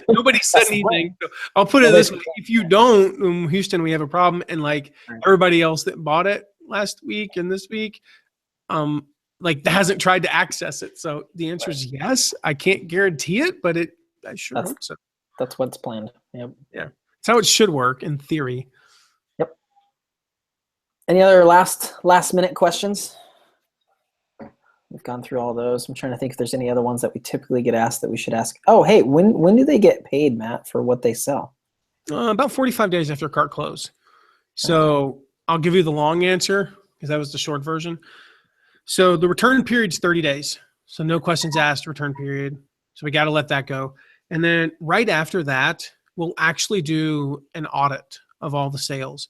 A: Nobody said anything. So I'll put it this way: if you don't, Houston, we have a problem. And everybody else that bought it last week and this week, hasn't tried to access it. So the answer is yes. I can't guarantee it, but I sure hope so.
B: That's what's planned. Yep.
A: Yeah, it's how it should work in theory.
B: Yep. Any other last minute questions? We've gone through all those. I'm trying to think if there's any other ones that we typically get asked that we should ask. Oh, hey, when do they get paid, Matt, for what they sell?
A: About 45 days after cart close. So I'll give you the long answer because that was the short version. So the return period's 30 days. So no questions asked, return period. So we got to let that go. And then right after that, we'll actually do an audit of all the sales.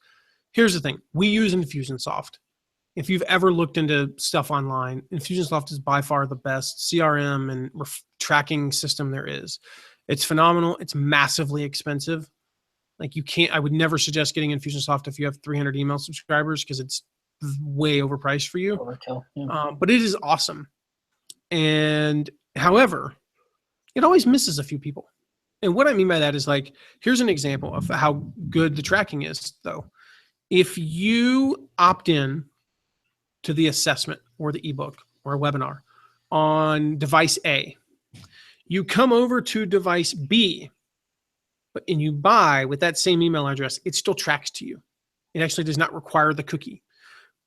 A: Here's the thing. We use Infusionsoft. If you've ever looked into stuff online, Infusionsoft is by far the best CRM and tracking system there is. It's phenomenal. It's massively expensive. I would never suggest getting Infusionsoft if you have 300 email subscribers because it's way overpriced for you.
B: Overkill. Yeah.
A: But it is awesome. And however, it always misses a few people. And what I mean by that is here's an example of how good the tracking is though. If you opt in to the assessment or the ebook or a webinar on device A, you come over to device B, and you buy with that same email address, it still tracks to you. It actually does not require the cookie.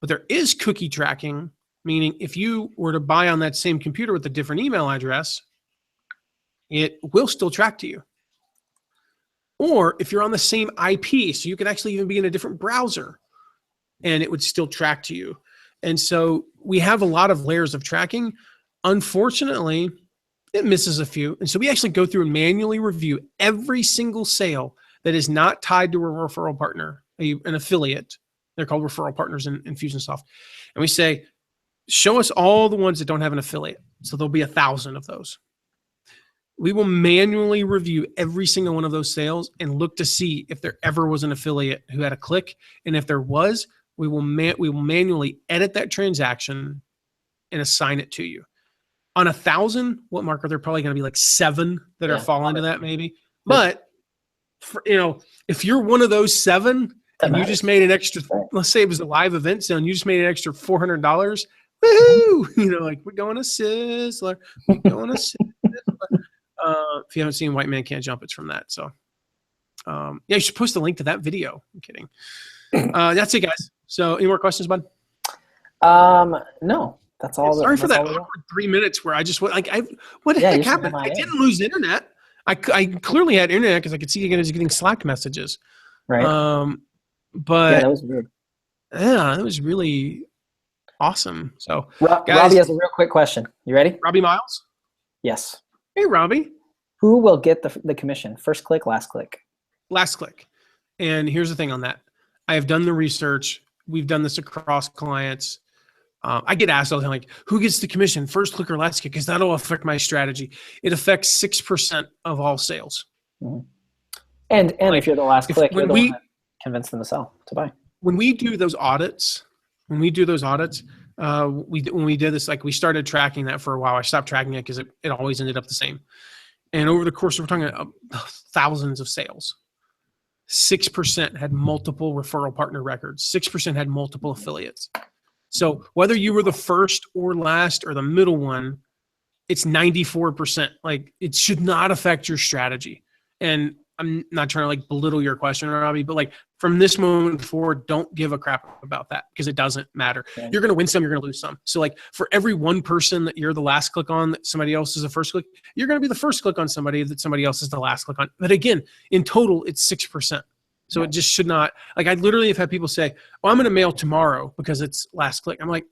A: But there is cookie tracking, meaning if you were to buy on that same computer with a different email address, it will still track to you. Or if you're on the same IP, so you could actually even be in a different browser and it would still track to you. And so we have a lot of layers of tracking. Unfortunately, it misses a few. And so we actually go through and manually review every single sale that is not tied to a referral partner, an affiliate. They're called referral partners in Infusionsoft. And we say, show us all the ones that don't have an affiliate. So there'll be 1,000 of those. We will manually review every single one of those sales and look to see if there ever was an affiliate who had a click. And if there was, we will manually edit that transaction and assign it to you. On 1,000, what, Mark, are there probably going to be like 7 that are fall into that maybe? But for, if you're one of those 7 and you just made an extra, let's say it was a live event zone, you just made an extra $400, woohoo! Like we're going to Sizzler, we're going to Sizzler. If you haven't seen White Man Can't Jump, it's from that. So, you should post a link to that video. I'm kidding. That's it, guys. So, any more questions, bud?
B: No, that's all.
A: Sorry for that awkward 3 minutes where I just went like, what the heck happened? I didn't lose internet. I clearly had internet because I could see you guys getting Slack messages.
B: Right.
A: But
B: that was weird.
A: Yeah, that was really awesome. So,
B: guys, Robbie has a real quick question. You ready?
A: Robbie Miles?
B: Yes.
A: Hey, Robbie.
B: Who will get the commission? First click, last click?
A: Last click. And here's the thing on that. I have done the research. We've done this across clients. I get asked all the time, like, who gets the commission, first click or last click? Because that'll affect my strategy. It affects 6% of all sales.
B: Mm-hmm. And if you're the last click, you're the one that convince them to buy.
A: When we do those audits, when we did this, like we started tracking that for a while. I stopped tracking it because it always ended up the same. And over the course of, we're talking thousands of sales, 6% had multiple referral partner records. 6% had multiple affiliates. So whether you were the first or last or the middle one, it's 94%. Like it should not affect your strategy. And I'm not trying to like belittle your question, Robbie, but like from this moment forward, don't give a crap about that because it doesn't matter. Okay. You're going to win some, you're going to lose some. So like for every one person that you're the last click on, that somebody else is the first click, you're going to be the first click on somebody that somebody else is the last click on. But again, in total, it's 6%. So it just should not, like I literally have had people say, oh, I'm going to mail tomorrow because it's last click. I'm like,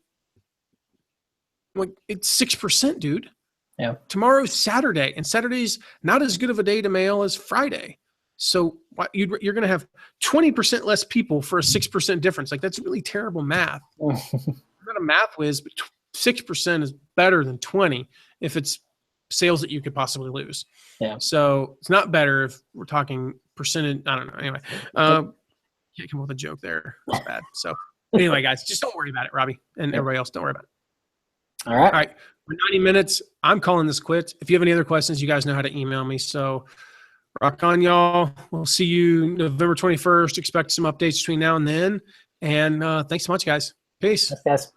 A: it's 6%, dude.
B: Yeah.
A: Tomorrow's Saturday, and Saturday's not as good of a day to mail as Friday. So you're going to have 20% less people for a 6% difference. Like that's really terrible math. I'm not a math whiz, but 6% is better than 20 if it's sales that you could possibly lose.
B: Yeah.
A: So it's not better if we're talking percentage. I don't know. Anyway, can't come up with a joke there. It's bad. So anyway, guys, just don't worry about it, Robbie, and everybody else. Don't worry about it.
B: All right.
A: All right. For 90 minutes, I'm calling this quits. If you have any other questions, you guys know how to email me. So rock on, y'all. We'll see you November 21st. Expect some updates between now and then. And thanks so much, guys. Peace.
B: Thanks, guys.